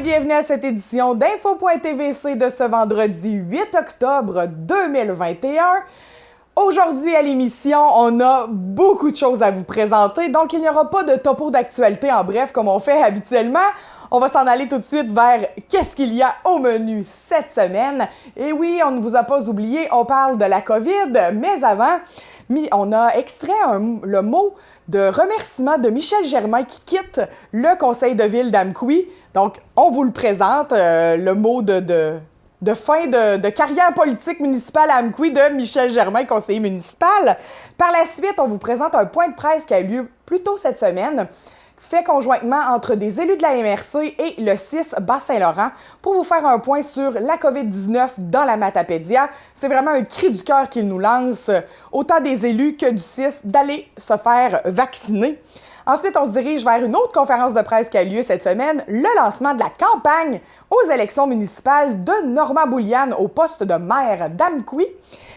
bienvenue à cette édition d'Info.tvc de ce vendredi 8 octobre 2021. Aujourd'hui à l'émission, on a beaucoup de choses à vous présenter, donc il n'y aura pas de topo d'actualité en bref comme on fait habituellement. On va s'en aller tout de suite vers qu'est-ce qu'il y a au menu cette semaine. Et oui, on ne vous a pas oublié, on parle de la COVID, mais avant, on a extrait le mot de remerciement de Michel Germain qui quitte le conseil de ville d'Amqui. Donc, on vous le présente, le mot de fin de carrière politique municipale à Amqui de Michel Germain, conseiller municipal. Par la suite, on vous présente un point de presse qui a eu lieu plus tôt cette semaine, fait conjointement entre des élus de la MRC et le CIS Bas-Saint-Laurent pour vous faire un point sur la COVID-19 dans la Matapédia. C'est vraiment un cri du cœur qu'ils nous lancent, autant des élus que du CIS, d'aller se faire vacciner. Ensuite, on se dirige vers une autre conférence de presse qui a lieu cette semaine, le lancement de la campagne aux élections municipales de Normand Bouliane au poste de maire d'Amqui.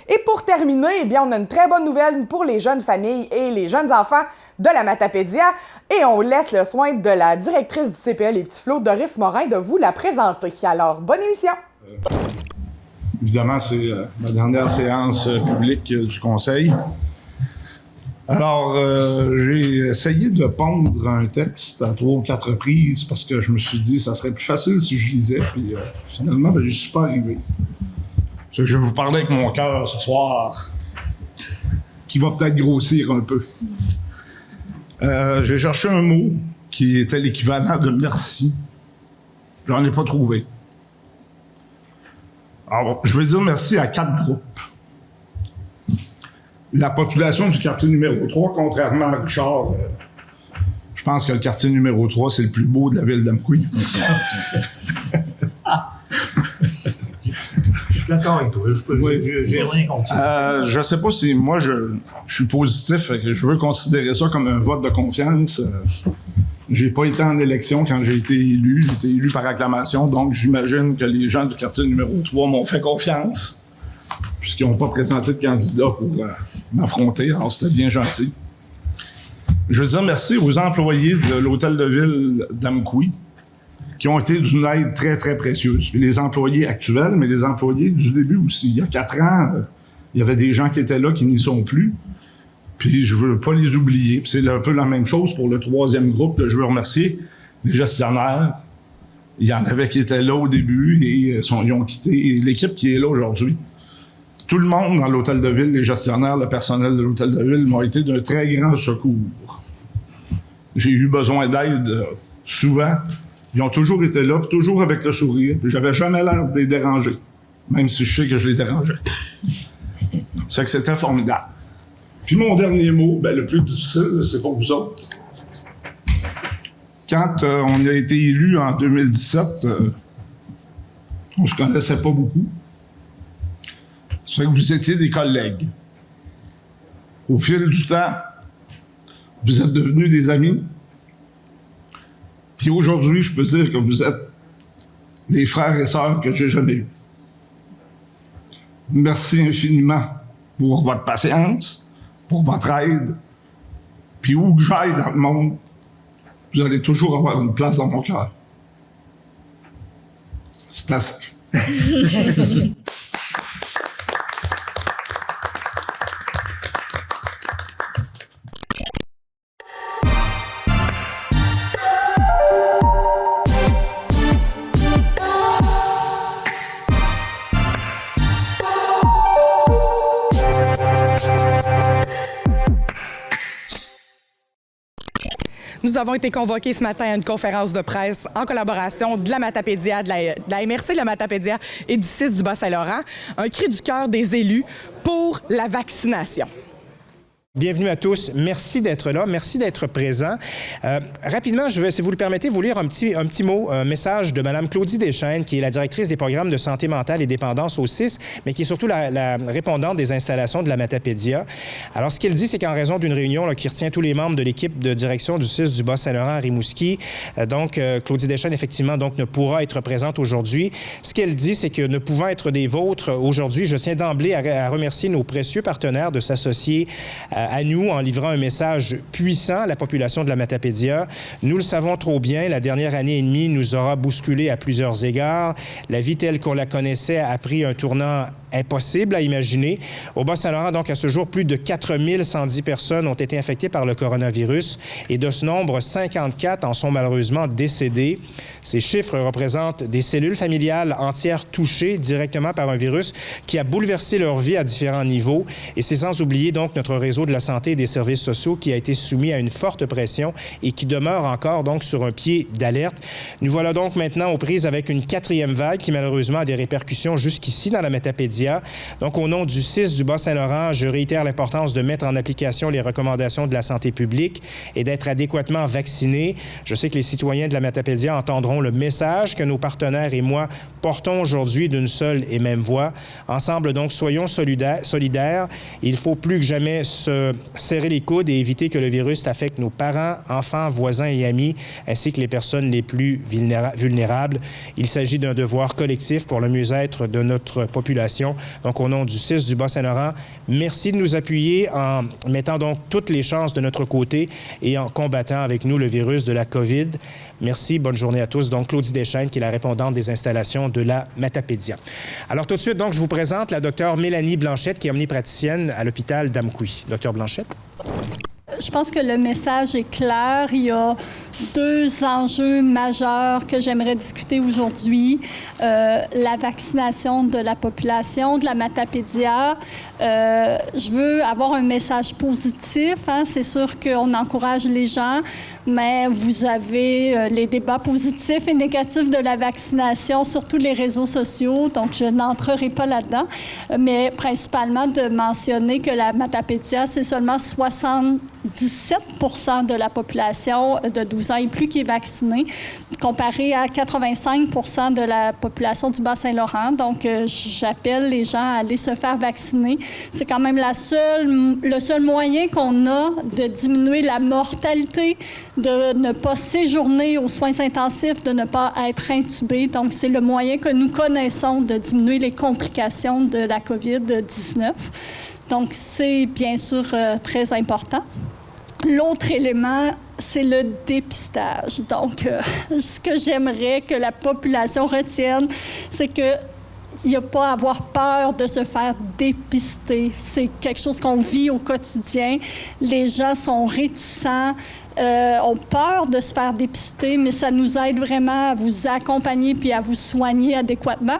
Et pour terminer, eh bien, on a une très bonne nouvelle pour les jeunes familles et les jeunes enfants de la Matapédia. Et on laisse le soin de la directrice du CPE Les Petits Flots, Doris Morin, de vous la présenter. Alors, bonne émission! Évidemment, c'est ma dernière séance publique du Conseil. Alors, j'ai essayé de pondre un texte à 3 ou 4 reprises parce que je me suis dit que ça serait plus facile si je lisais, puis finalement, je n'y suis pas arrivé. Je vais vous parler avec mon cœur ce soir, qui va peut-être grossir un peu. J'ai cherché un mot qui était l'équivalent de merci. J'en ai pas trouvé. Alors, je vais dire merci à 4 groupes. La population du quartier numéro 3, contrairement à Richard, je pense que le quartier numéro 3, c'est le plus beau de la ville d'Amqui. Je suis d'accord avec toi. J'ai rien contre ça. Je sais pas si moi, je suis positif, fait que je veux considérer ça comme un vote de confiance. J'ai pas été en élection quand j'ai été élu. J'ai été élu par acclamation, donc j'imagine que les gens du quartier numéro 3 m'ont fait confiance, puisqu'ils n'ont pas présenté de candidat pour m'affronter. Alors, c'était bien gentil. Je veux dire merci aux employés de l'hôtel de ville d'Amqui qui ont été d'une aide très, très précieuse. Puis les employés actuels, mais les employés du début aussi. Il y a 4 ans, il y avait des gens qui étaient là qui n'y sont plus. Puis je veux pas les oublier. Puis c'est un peu la même chose pour le 3e groupe que je veux remercier. Les gestionnaires. Il y en avait qui étaient là au début et ils ont quitté. Et l'équipe qui est là aujourd'hui. Tout le monde dans l'hôtel de ville, les gestionnaires, le personnel de l'hôtel de ville m'ont été d'un très grand secours. J'ai eu besoin d'aide souvent. Ils ont toujours été là, toujours avec le sourire. Puis j'avais jamais l'air de les déranger, même si je sais que je les dérangeais. C'est que c'était formidable. Puis mon dernier mot, le plus difficile, c'est pour vous autres. Quand on a été élu en 2017, on se connaissait pas beaucoup. C'est que vous étiez des collègues. Au fil du temps, vous êtes devenus des amis. Puis aujourd'hui, je peux dire que vous êtes les frères et sœurs que j'ai jamais eus. Merci infiniment pour votre patience, pour votre aide. Puis où que j'aille dans le monde, vous allez toujours avoir une place dans mon cœur. C'est assez. Nous avons été convoqués ce matin à une conférence de presse en collaboration de la Matapédia, de la MRC de la Matapédia et du CIS du Bas-Saint-Laurent. Un cri du cœur des élus pour la vaccination. Bienvenue à tous. Merci d'être là. Merci d'être présent. Rapidement, je vais, si vous le permettez, vous lire un petit mot, un message de Mme Claudie Deschênes, qui est la directrice des programmes de santé mentale et dépendance au CIS, mais qui est surtout la répondante des installations de la Matapédia. Alors, ce qu'elle dit, c'est qu'en raison d'une réunion qui retient tous les membres de l'équipe de direction du CIS du Bas-Saint-Laurent à Rimouski, Claudie Deschênes, effectivement, ne pourra être présente aujourd'hui. Ce qu'elle dit, c'est que ne pouvant être des vôtres aujourd'hui, je tiens d'emblée à remercier nos précieux partenaires de s'associer à nous en livrant un message puissant à la population de la Matapédia. Nous le savons trop bien, la dernière année et demie nous aura bousculé à plusieurs égards. La vie telle qu'on la connaissait a pris un tournant impossible à imaginer. Au Bas-Saint-Laurent, donc, à ce jour, plus de 4110 personnes ont été infectées par le coronavirus et de ce nombre, 54 en sont malheureusement décédés. Ces chiffres représentent des cellules familiales entières touchées directement par un virus qui a bouleversé leur vie à différents niveaux. Et c'est sans oublier, donc, notre réseau de la santé et des services sociaux qui a été soumis à une forte pression et qui demeure encore, donc, sur un pied d'alerte. Nous voilà donc maintenant aux prises avec une quatrième vague qui, malheureusement, a des répercussions jusqu'ici dans la Matapédia. Donc, au nom du CIS du Bas-Saint-Laurent, je réitère l'importance de mettre en application les recommandations de la santé publique et d'être adéquatement vaccinés. Je sais que les citoyens de la Matapédia entendront le message que nos partenaires et moi portons aujourd'hui d'une seule et même voix. Ensemble, donc, soyons solidaires. Il faut plus que jamais se serrer les coudes et éviter que le virus affecte nos parents, enfants, voisins et amis, ainsi que les personnes les plus vulnérables. Il s'agit d'un devoir collectif pour le mieux-être de notre population. Donc, au nom du CIS du Bas-Saint-Laurent, merci de nous appuyer en mettant donc toutes les chances de notre côté et en combattant avec nous le virus de la COVID. Merci, bonne journée à tous. Donc, Claudie Deschaines, qui est la répondante des installations de la Matapédia. Alors, tout de suite, donc, je vous présente la docteure Mélanie Blanchette, qui est omnipraticienne à l'hôpital d'Amqui. Docteur Blanchette. Je pense que le message est clair. Il y a deux enjeux majeurs que j'aimerais discuter aujourd'hui. La vaccination de la population de la Matapédia. Je veux avoir un message positif. Hein. C'est sûr qu'on encourage les gens, mais vous avez les débats positifs et négatifs de la vaccination sur tous les réseaux sociaux, donc je n'entrerai pas là-dedans. Mais principalement de mentionner que la Matapédia, c'est seulement 77% de la population de 12 ans et plus qui est vaccinée, comparé à 85% de la population du Bas-Saint-Laurent. Donc, j'appelle les gens à aller se faire vacciner. C'est quand même le seul moyen qu'on a de diminuer la mortalité, de ne pas séjourner aux soins intensifs, de ne pas être intubé. Donc, c'est le moyen que nous connaissons de diminuer les complications de la COVID-19. Donc, c'est bien sûr très important. L'autre élément, c'est le dépistage. Donc, ce que j'aimerais que la population retienne, c'est que il n'y a pas à avoir peur de se faire dépister. C'est quelque chose qu'on vit au quotidien. Les gens sont réticents, ont peur de se faire dépister, mais ça nous aide vraiment à vous accompagner puis à vous soigner adéquatement.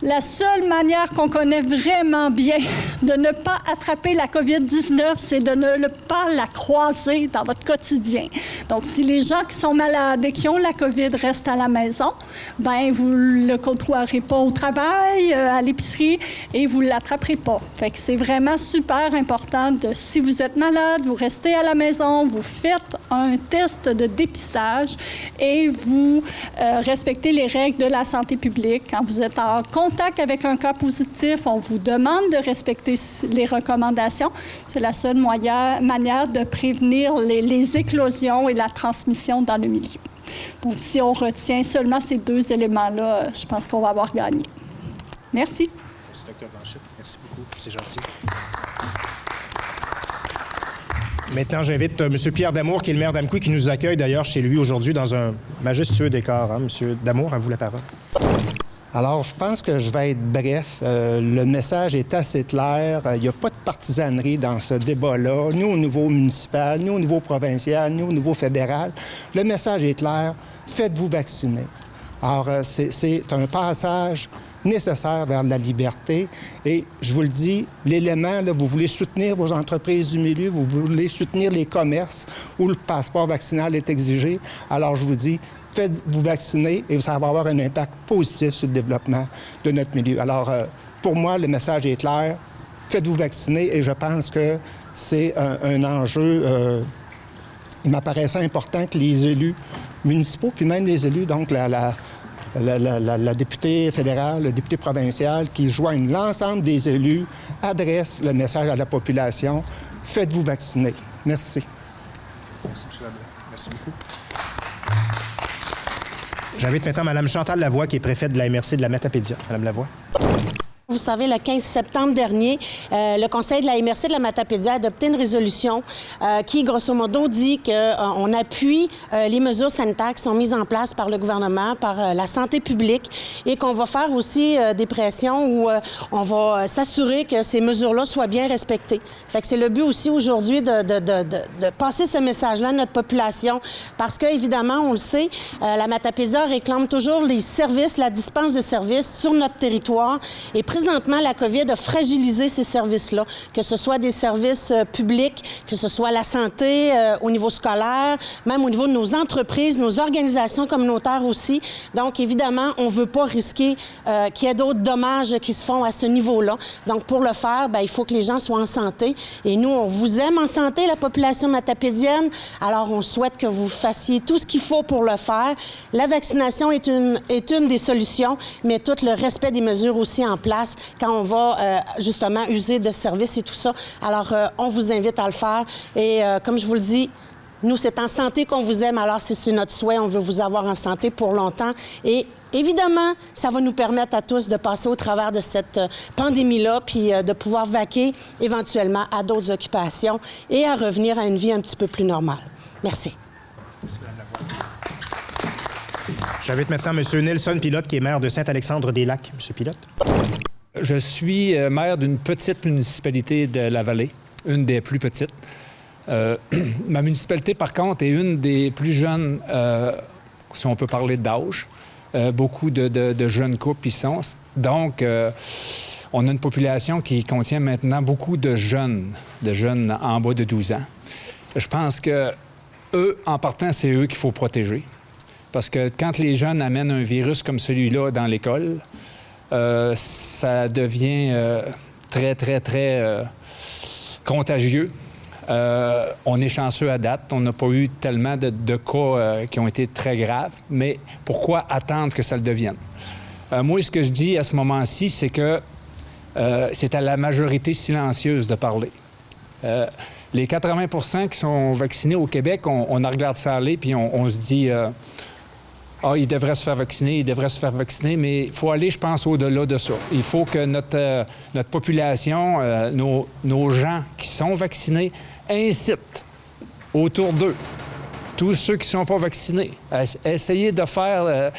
La seule manière qu'on connaît vraiment bien de ne pas attraper la COVID-19, c'est de ne pas la croiser dans votre quotidien. Donc, si les gens qui sont malades et qui ont la COVID restent à la maison, bien, vous ne le côtoierez pas au travail, à l'épicerie, et vous ne l'attraperez pas. Fait que c'est vraiment super important de, si vous êtes malade, vous restez à la maison, vous faites un test de dépistage et vous respectez les règles de la santé publique. Quand vous êtes en contact avec un cas positif, on vous demande de respecter les recommandations. C'est la seule manière de prévenir les éclosions et la transmission dans le milieu. Donc, si on retient seulement ces deux éléments-là, je pense qu'on va avoir gagné. Merci. Merci, Dr. Blanchette. Merci beaucoup. C'est gentil. Maintenant, j'invite M. Pierre Damour, qui est le maire d'Amqui, qui nous accueille d'ailleurs chez lui aujourd'hui dans un majestueux décor. Hein? M. Damour, à vous la parole. Alors, je pense que je vais être bref. Le message est assez clair. Il n'y a pas de partisanerie dans ce débat-là, ni au niveau municipal, ni au niveau provincial, ni au niveau fédéral. Le message est clair. Faites-vous vacciner. Alors, c'est un passage nécessaire vers la liberté. Et je vous le dis, l'élément, là, vous voulez soutenir vos entreprises du milieu, vous voulez soutenir les commerces où le passeport vaccinal est exigé. Alors, je vous dis, faites-vous vacciner et ça va avoir un impact positif sur le développement de notre milieu. Alors, pour moi, le message est clair. Faites-vous vacciner et je pense que c'est un enjeu. Il m'apparaissait important que les élus municipaux, puis même les élus, donc la députée fédérale, le député provincial, qui joignent l'ensemble des élus, adressent le message à la population. Faites-vous vacciner. Merci. Merci, M. Labelle. Merci beaucoup. J'invite maintenant Mme Chantal Lavoie, qui est préfète de la MRC de la Matapédia. Mme Lavoie. Vous savez, le 15 septembre dernier, le Conseil de la MRC de la Matapédia a adopté une résolution qui, grosso modo, dit qu'on appuie les mesures sanitaires qui sont mises en place par le gouvernement, par la santé publique, et qu'on va faire aussi des pressions où on va s'assurer que ces mesures-là soient bien respectées. Fait que c'est le but aussi aujourd'hui de passer ce message-là à notre population, parce que, évidemment, on le sait, la Matapédia réclame toujours les services, la dispense de services sur notre territoire, et présentement, la COVID a fragilisé ces services-là, que ce soit des services publics, que ce soit la santé au niveau scolaire, même au niveau de nos entreprises, nos organisations communautaires aussi. Donc, évidemment, on ne veut pas risquer qu'il y ait d'autres dommages qui se font à ce niveau-là. Donc, pour le faire, bien, il faut que les gens soient en santé. Et nous, on vous aime en santé, la population matapédienne. Alors, on souhaite que vous fassiez tout ce qu'il faut pour le faire. La vaccination est une des solutions, mais tout le respect des mesures aussi en place quand on va justement user de services et tout ça. Alors, on vous invite à le faire. Et comme je vous le dis, nous, c'est en santé qu'on vous aime. Alors, c'est notre souhait. On veut vous avoir en santé pour longtemps. Et évidemment, ça va nous permettre à tous de passer au travers de cette pandémie-là, puis de pouvoir vaquer éventuellement à d'autres occupations et à revenir à une vie un petit peu plus normale. Merci. Merci, Mme Lavoie. J'invite maintenant M. Nelson Pilote, qui est maire de Saint-Alexandre-des-Lacs. M. Pilote. Je suis maire d'une petite municipalité de la vallée, une des plus petites. Ma municipalité, par contre, est une des plus jeunes, si on peut parler d'âge. Beaucoup de jeunes couples y sont. Donc, on a une population qui contient maintenant beaucoup de jeunes en bas de 12 ans. Je pense que eux, en partant, c'est eux qu'il faut protéger. Parce que quand les jeunes amènent un virus comme celui-là dans l'école, ça devient très, très, très contagieux. On est chanceux à date. On n'a pas eu tellement de cas qui ont été très graves. Mais pourquoi attendre que ça le devienne? Moi, ce que je dis à ce moment-ci, c'est que c'est à la majorité silencieuse de parler. Les 80 % qui sont vaccinés au Québec, on regarde ça aller, puis on se dit... il devrait se faire vacciner, mais il faut aller, je pense, au-delà de ça. Il faut que notre population, nos gens qui sont vaccinés, incitent autour d'eux tous ceux qui ne sont pas vaccinés à essayer de faire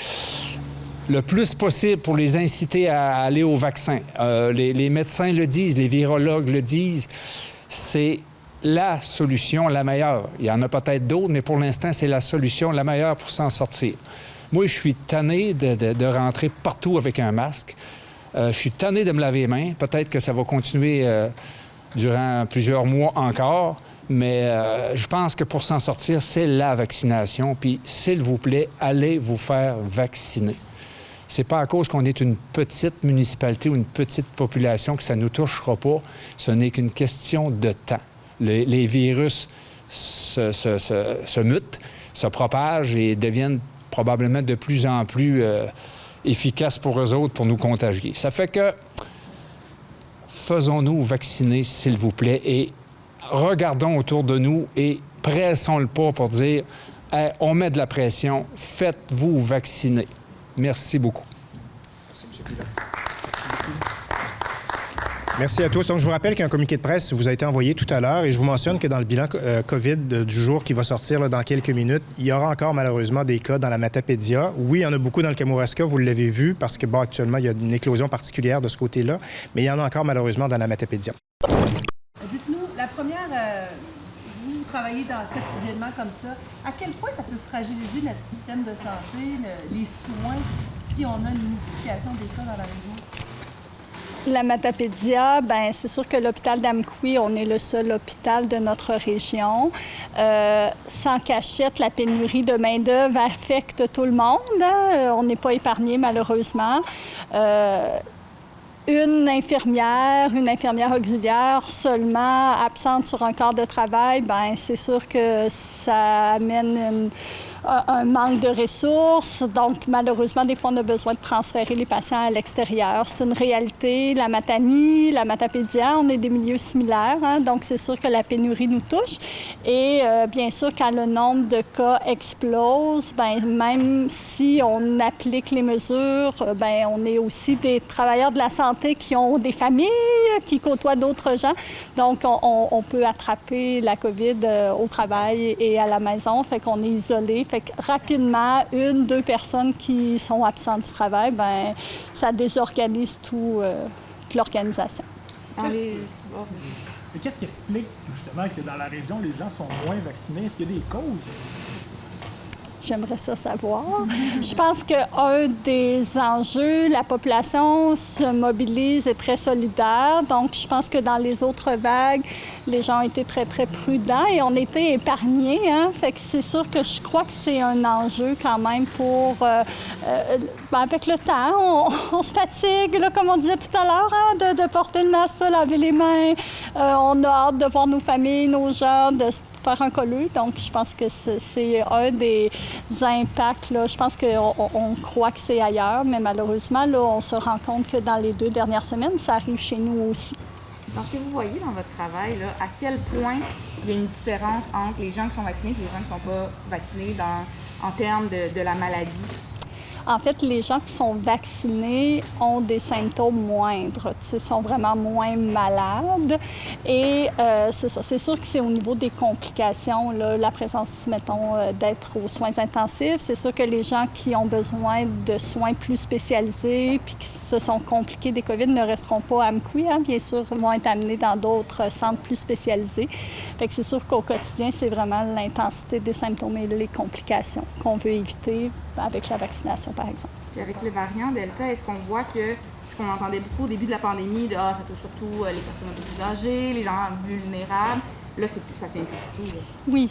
le plus possible pour les inciter à aller au vaccin. Les médecins le disent, les virologues le disent, c'est la solution la meilleure. Il y en a peut-être d'autres, mais pour l'instant, c'est la solution la meilleure pour s'en sortir. Moi, je suis tanné de rentrer partout avec un masque. Je suis tanné de me laver les mains. Peut-être que ça va continuer durant plusieurs mois encore, mais je pense que pour s'en sortir, c'est la vaccination. Puis, s'il vous plaît, allez vous faire vacciner. C'est pas à cause qu'on est une petite municipalité ou une petite population que ça ne nous touchera pas. Ce n'est qu'une question de temps. Les virus se mutent, se propagent et deviennent probablement de plus en plus efficaces pour eux autres pour nous contagier. Ça fait que faisons-nous vacciner, s'il vous plaît, et regardons autour de nous et pressons le pas pour dire hey, on met de la pression, faites-vous vacciner. Merci beaucoup. Merci, M. Pilote. Merci beaucoup. Merci à tous. Donc, je vous rappelle qu'un communiqué de presse vous a été envoyé tout à l'heure et je vous mentionne que dans le bilan COVID du jour qui va sortir là, dans quelques minutes, il y aura encore malheureusement des cas dans la Matapédia. Oui, il y en a beaucoup dans le Kamouraska, vous l'avez vu, parce que bon, actuellement, il y a une éclosion particulière de ce côté-là, mais il y en a encore malheureusement dans la Matapédia. Dites-nous, la première, vous travaillez quotidiennement comme ça, à quel point ça peut fragiliser notre système de santé, les soins, si on a une multiplication des cas dans la région? La Matapédia, bien, c'est sûr que l'hôpital d'Amqui, on est le seul hôpital de notre région. Sans cachette, la pénurie de main-d'œuvre affecte tout le monde. Hein? On n'est pas épargné, malheureusement. Une infirmière auxiliaire seulement absente sur un corps de travail, bien, c'est sûr que ça amène un manque de ressources. Donc, malheureusement, des fois, on a besoin de transférer les patients à l'extérieur. C'est une réalité. La Matanie, la Matapédia, on est des milieux similaires. Hein? Donc, c'est sûr que la pénurie nous touche. Et bien sûr, quand le nombre de cas explose, bien, même si on applique les mesures, bien, on est aussi des travailleurs de la santé qui ont des familles, qui côtoient d'autres gens. Donc, on peut attraper la COVID au travail et à la maison. Fait qu'on est isolé. Fait que rapidement, 1-2 personnes qui sont absentes du travail, bien, ça désorganise toute l'organisation. Mais qu'est-ce qui explique justement que dans la région, les gens sont moins vaccinés? Est-ce qu'il y a des causes? J'aimerais ça savoir. Je pense qu'un des enjeux, la population se mobilise et est très solidaire. Donc, je pense que dans les autres vagues, les gens ont été très, très prudents et on était épargnés. Hein? Fait que c'est sûr que je crois que c'est un enjeu quand même pour... avec le temps, on se fatigue, là, comme on disait tout à l'heure, hein, de porter le masque, laver les mains. On a hâte de voir nos familles, nos gens, de faire un colleux. Donc, je pense que c'est un des impacts. Là. Je pense qu'on croit que c'est ailleurs, mais malheureusement, là, on se rend compte que dans les 2 dernières semaines, ça arrive chez nous aussi. Dans ce que vous voyez dans votre travail, là, à quel point il y a une différence entre les gens qui sont vaccinés et les gens qui ne sont pas vaccinés en termes de la maladie? En fait, les gens qui sont vaccinés ont des symptômes moindres, sont vraiment moins malades. Et c'est ça. C'est sûr que c'est au niveau des complications, là, la présence, mettons, d'être aux soins intensifs. C'est sûr que les gens qui ont besoin de soins plus spécialisés puis qui se sont compliqués des COVID ne resteront pas à Amqui, hein, bien sûr, vont être amenés dans d'autres centres plus spécialisés. Fait que c'est sûr qu'au quotidien, c'est vraiment l'intensité des symptômes et les complications qu'on veut éviter avec la vaccination, par exemple. Puis avec le variant Delta, est-ce qu'on voit que ce qu'on entendait beaucoup au début de la pandémie, ça touche surtout les personnes un peu plus âgées, les gens vulnérables, là, ça tient plus du tout. Là. Oui,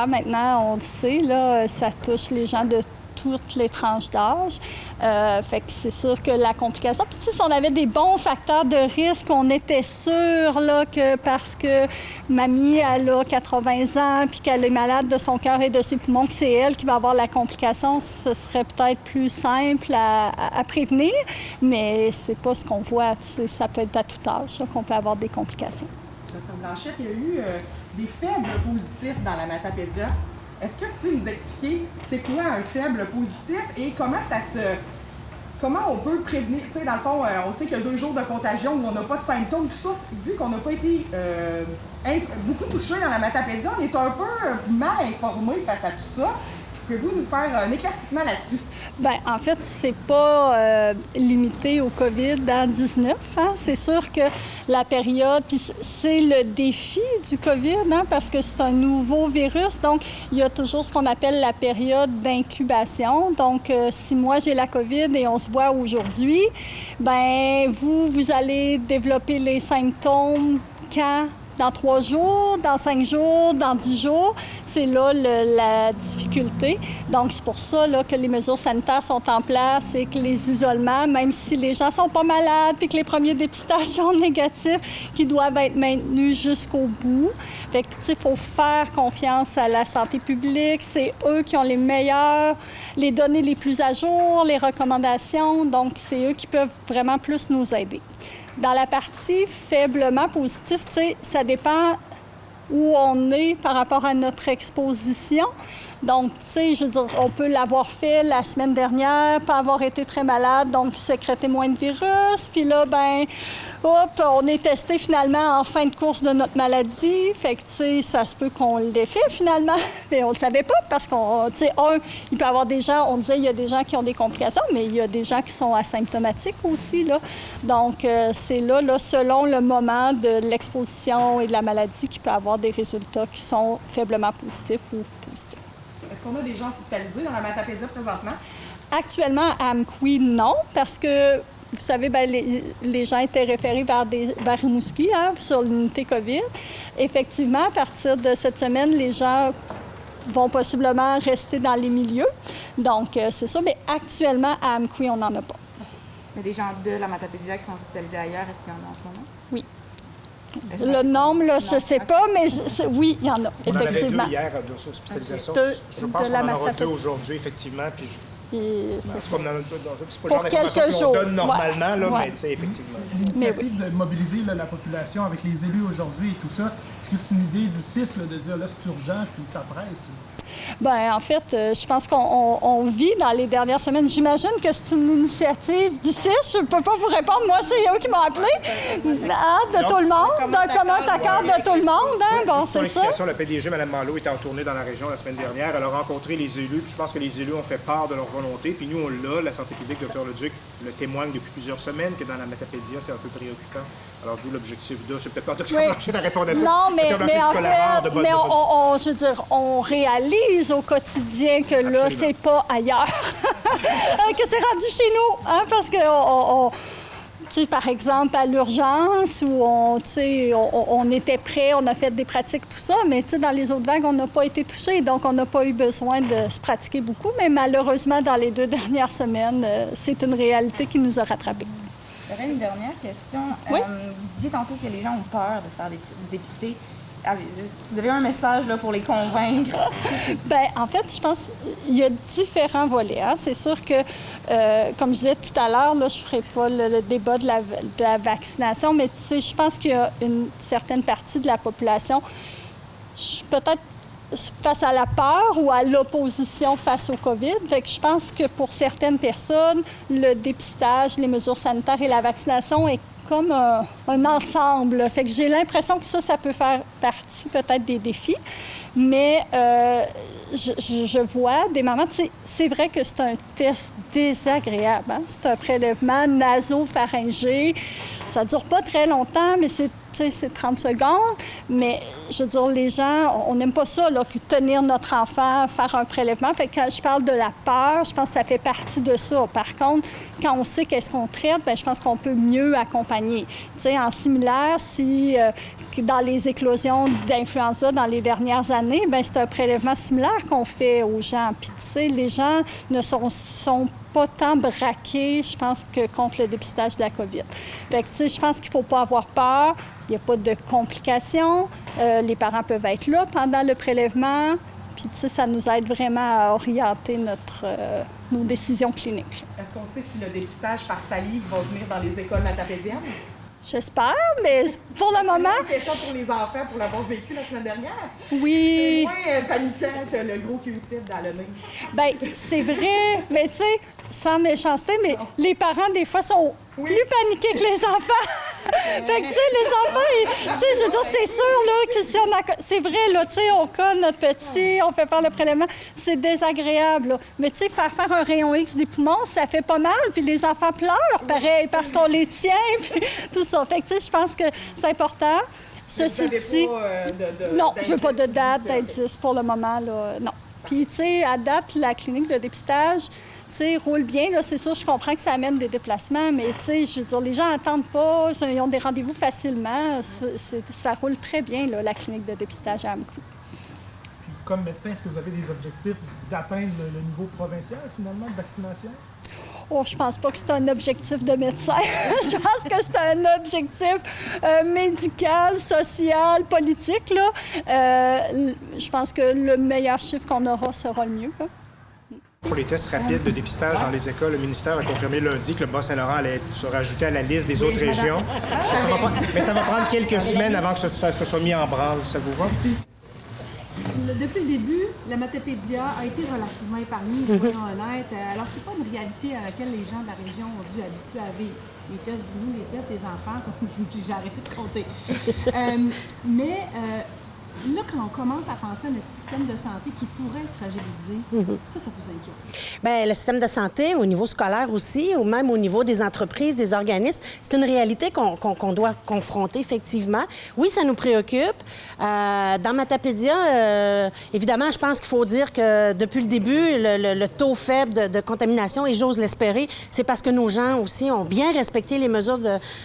maintenant, on le sait, là, ça touche les gens de toutes les tranches d'âge. Fait que c'est sûr que la complication... Puis, tu sais, si on avait des bons facteurs de risque, on était sûr là, que parce que mamie, elle a 80 ans puis qu'elle est malade de son cœur et de ses poumons, que c'est elle qui va avoir la complication, ce serait peut-être plus simple à prévenir, mais c'est pas ce qu'on voit. Tu sais, ça peut être à tout âge qu'on peut avoir des complications. Dr. Blanchette, il y a eu des faibles positifs dans la Matapédia. Est-ce que vous pouvez nous expliquer c'est quoi un faible positif et comment on peut prévenir? Tu sais, dans le fond, on sait qu'il y a 2 jours de contagion où on n'a pas de symptômes. Tout ça, vu qu'on n'a pas été beaucoup touchés dans la Matapédia, on est un peu mal informés face à tout ça. Pouvez-vous nous faire un éclaircissement là-dessus? Bien, en fait, c'est pas limité au COVID-19. Hein? C'est sûr que la période, puis c'est le défi du COVID, hein, parce que c'est un nouveau virus. Donc, il y a toujours ce qu'on appelle la période d'incubation. Donc, si moi, j'ai la COVID et on se voit aujourd'hui, bien, vous allez développer les symptômes quand? Dans 3 jours, dans 5 jours, dans 10 jours. C'est là la difficulté. Donc, c'est pour ça là, que les mesures sanitaires sont en place et que les isolements, même si les gens sont pas malades puis que les premiers dépistages sont négatifs, qui doivent être maintenus jusqu'au bout. Fait que, tu sais, il faut faire confiance à la santé publique. C'est eux qui ont les données les plus à jour, les recommandations. Donc, c'est eux qui peuvent vraiment plus nous aider. Dans la partie faiblement positive, tu sais, ça dépend où on est par rapport à notre exposition. Donc, tu sais, je veux dire, on peut l'avoir fait la semaine dernière, pas avoir été très malade, donc sécréter moins de virus. Puis là, ben, hop, on est testé finalement en fin de course de notre maladie. Fait que, tu sais, ça se peut qu'on l'ait fait finalement, mais on le savait pas parce qu'on, tu sais, il peut y avoir des gens, on disait, il y a des gens qui ont des complications, mais il y a des gens qui sont asymptomatiques aussi, là. Donc, c'est là, selon le moment de l'exposition et de la maladie, qu'il peut y avoir des résultats qui sont faiblement positifs ou positifs. Est-ce qu'on a des gens hospitalisés dans la Matapédia présentement? Actuellement, à Amqui, non, parce que, vous savez, bien, les gens étaient référés vers Rimouski, hein, sur l'unité COVID. Effectivement, à partir de cette semaine, les gens vont possiblement rester dans les milieux. Donc, c'est ça. Mais actuellement, à Amqui, on n'en a pas. Il y a des gens de la Matapédia qui sont hospitalisés ailleurs. Est-ce qu'il y en a en ce moment? Oui. Le nombre, là, je ne sais pas, mais oui, il y en a, On en avait effectivement. 2 hier de hospitalisation. De- Je pense de qu'on la en aura 2 matatopsie. aujourd'hui, effectivement. Puis Puis, c'est comme c'est pas Pour le genre d'information quelques qu'on jours. donne normalement, là, Ouais. mais tu sais, effectivement. L'initiative de mobiliser là, la population avec les élus aujourd'hui et tout ça, est-ce que c'est une idée du CIS là, de dire là c'est urgent puis ça presse? ben, en fait, je pense qu'on vit dans les dernières semaines. J'imagine que c'est une initiative du CIS. Je ne peux pas vous répondre. Moi, c'est eux qui m'ont appelé. De tout le monde, d'un commun accord de tout le monde. Hein? Bon, c'est ça. Le PDG, Mme Malo, était en tournée dans la région la semaine dernière. Elle a rencontré les élus. Puis je pense que les élus ont fait part de leur volonté. Puis nous, on l'a. La santé publique, Dr. Leduc, le témoigne depuis plusieurs semaines que dans la Matapédia, c'est un peu préoccupant. Alors, d'où l'objectif de... C'est peut-être pas Dr. Blanchette à répondre à ça. Non, mais Dr. Blanchette en du Colorado, fait, de Bol- mais de Bol- je veux dire, on réalise au quotidien que là, Absolument. c'est pas ailleurs, que c'est rendu chez nous, hein, parce que tu sais, par exemple, à l'urgence, où on était prêt, on a fait des pratiques, tout ça, mais tu sais, dans les autres vagues, on n'a pas été touché, donc on n'a pas eu besoin de se pratiquer beaucoup. Mais malheureusement, dans les 2 dernières semaines, c'est une réalité qui nous a rattrapés. J'aurais une dernière question. Oui. Vous disiez tantôt que les gens ont peur de se faire dépister. Vous avez un message là, pour les convaincre? Bien, en fait, je pense qu'il y a différents volets. Hein. C'est sûr que, comme je disais tout à l'heure, là, je ne ferai pas le débat de la vaccination, mais tu sais, je pense qu'il y a une certaine partie de la population, peut-être face à la peur ou à l'opposition face au COVID. Fait que je pense que pour certaines personnes, le dépistage, les mesures sanitaires et la vaccination est comme un ensemble. Fait que j'ai l'impression que ça peut faire partie peut-être des défis. Mais je vois des mamans, c'est vrai que c'est un test désagréable. Hein? C'est un prélèvement nasopharyngé. Ça dure pas très longtemps, mais c'est 30 secondes. Mais je veux dire, les gens, on n'aime pas ça, là, que tenir notre enfant, faire un prélèvement. Fait que quand je parle de la peur, je pense que ça fait partie de ça. Par contre, quand on sait qu'est-ce qu'on traite, bien, je pense qu'on peut mieux accompagner. Tu sais, en similaire, si dans les éclosions d'influenza dans les dernières années, bien, c'est un prélèvement similaire qu'on fait aux gens. Puis, tu sais, les gens ne sont pas tant braqués, je pense, que contre le dépistage de la COVID. Fait que, tu sais, je pense qu'il ne faut pas avoir peur. Il n'y a pas de complications. Les parents peuvent être là pendant le prélèvement. Puis, tu sais, ça nous aide vraiment à orienter nos décisions cliniques. Est-ce qu'on sait si le dépistage par salive va venir dans les écoles matapédiennes? J'espère, mais pour le moment... C'est une question pour les enfants pour l'avoir vécu la semaine dernière. Oui. C'est moins paniquant que le gros Q-tip dans le nez. Bien, c'est vrai, mais tu sais, sans méchanceté, mais les parents, des fois, sont plus paniqués que les enfants. Fait que, tu sais, les enfants, tu sais, je veux dire, c'est sûr, là, que si on a... C'est vrai, là, tu sais, on colle notre petit, on fait faire le prélèvement, c'est désagréable, là. Mais tu sais, faire un rayon X des poumons, ça fait pas mal, puis les enfants pleurent, pareil, parce qu'on les tient, puis tout ça. Fait que, tu sais, je pense que c'est important. Ceci dit... Non, je veux pas de date d'indice pour le moment, là, non. Puis, tu sais, à date, la clinique de dépistage, tu sais, roule bien. Là, c'est sûr, je comprends que ça amène des déplacements, mais tu sais, je veux dire, les gens n'attendent pas, ils ont des rendez-vous facilement. Ça roule très bien, là, la clinique de dépistage à Amcou. Puis, comme médecin, est-ce que vous avez des objectifs d'atteindre le niveau provincial, finalement, de vaccination? Oh, je pense pas que c'est un objectif de médecin. Je pense que c'est un objectif médical, social, politique, là. Je pense que le meilleur chiffre qu'on aura sera le mieux, là. Pour les tests rapides de dépistage dans les écoles, le ministère a confirmé lundi que le Bas-Saint-Laurent allait se rajouter à la liste des autres régions. Mais ça va prendre quelques semaines avant que ça soit mis en branle. Ça vous va? Depuis le début, la Matapédia a été relativement épargnée, soyons honnêtes. Alors, c'est pas une réalité à laquelle les gens de la région ont dû habituer à vivre. Les tests des enfants, j'ai arrêté de compter. Mais là, quand on commence à penser à notre système de santé qui pourrait être fragilisé, ça vous inquiète? Bien, le système de santé, au niveau scolaire aussi, ou même au niveau des entreprises, des organismes, c'est une réalité qu'on doit confronter, effectivement. Oui, ça nous préoccupe. Dans Matapédia, évidemment, je pense qu'il faut dire que depuis le début, le taux faible de contamination, et j'ose l'espérer, c'est parce que nos gens aussi ont bien respecté les mesures,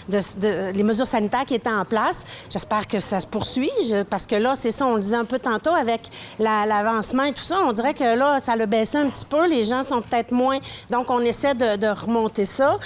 les mesures sanitaires qui étaient en place. J'espère que ça se poursuit, parce que là, c'est ça, on le disait un peu tantôt, avec l'avancement et tout ça, on dirait que là, ça l'a baissé un petit peu. Les gens sont peut-être moins... Donc, on essaie de remonter ça.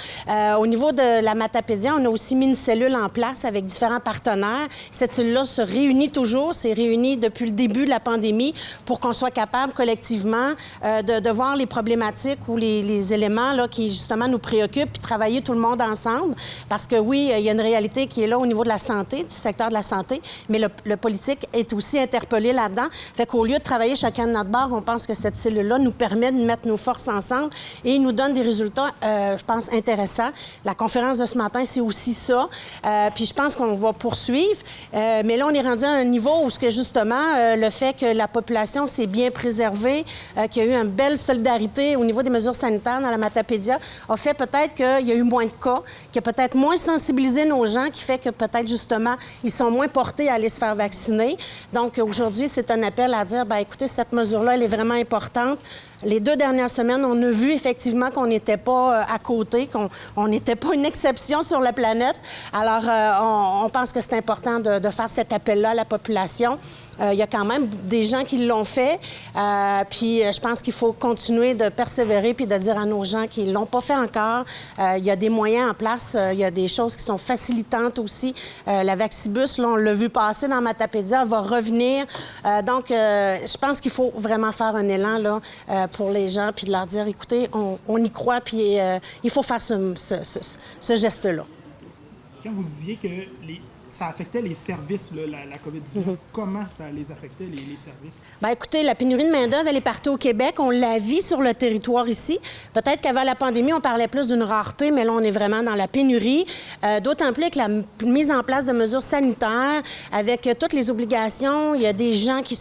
Au niveau de la Matapédia, on a aussi mis une cellule en place avec différents partenaires. Cette cellule-là se réunit toujours, s'est réunie depuis le début de la pandémie pour qu'on soit capable collectivement de voir les problématiques ou les éléments là, qui, justement, nous préoccupent, puis travailler tout le monde ensemble. Parce que oui, il y a une réalité qui est là au niveau de la santé, du secteur de la santé, mais le politique est aussi interpellé là-dedans. Fait qu'au lieu de travailler chacun de notre bord, on pense que cette cellule-là nous permet de mettre nos forces ensemble et nous donne des résultats, je pense, intéressants. La conférence de ce matin, c'est aussi ça. Puis je pense qu'on va poursuivre. Mais là, on est rendu à un niveau où, justement, le fait que la population s'est bien préservée, qu'il y a eu une belle solidarité au niveau des mesures sanitaires dans la Matapédia, a fait peut-être qu'il y a eu moins de cas, qu'il y a peut-être moins sensibilisé nos gens, qui fait que peut-être, justement, ils sont moins portés à aller se faire vacciner. Donc, aujourd'hui, c'est un appel à dire, bien, écoutez, cette mesure-là, elle est vraiment importante. Les 2 dernières semaines, on a vu effectivement qu'on n'était pas à côté, qu'on n'était pas une exception sur la planète. Alors, on pense que c'est important de faire cet appel-là à la population. Il y a quand même des gens qui l'ont fait. Puis, je pense qu'il faut continuer de persévérer puis de dire à nos gens qui ne l'ont pas fait encore. Il y a des moyens en place. Il y a des choses qui sont facilitantes aussi. La Vaccibus, là, on l'a vu passer dans Matapédia, va revenir. Donc, je pense qu'il faut vraiment faire un élan là, pour les gens, puis de leur dire, écoutez, on y croit, puis il faut faire ce geste-là. Quand vous disiez que ça affectait les services, là, la COVID-19, comment ça les affectait, les services? Bien, écoutez, la pénurie de main-d'œuvre, elle est partout au Québec. On la vit sur le territoire ici. Peut-être qu'avant la pandémie, on parlait plus d'une rareté, mais là, on est vraiment dans la pénurie. D'autant plus que la mise en place de mesures sanitaires, avec toutes les obligations, il y a des gens qui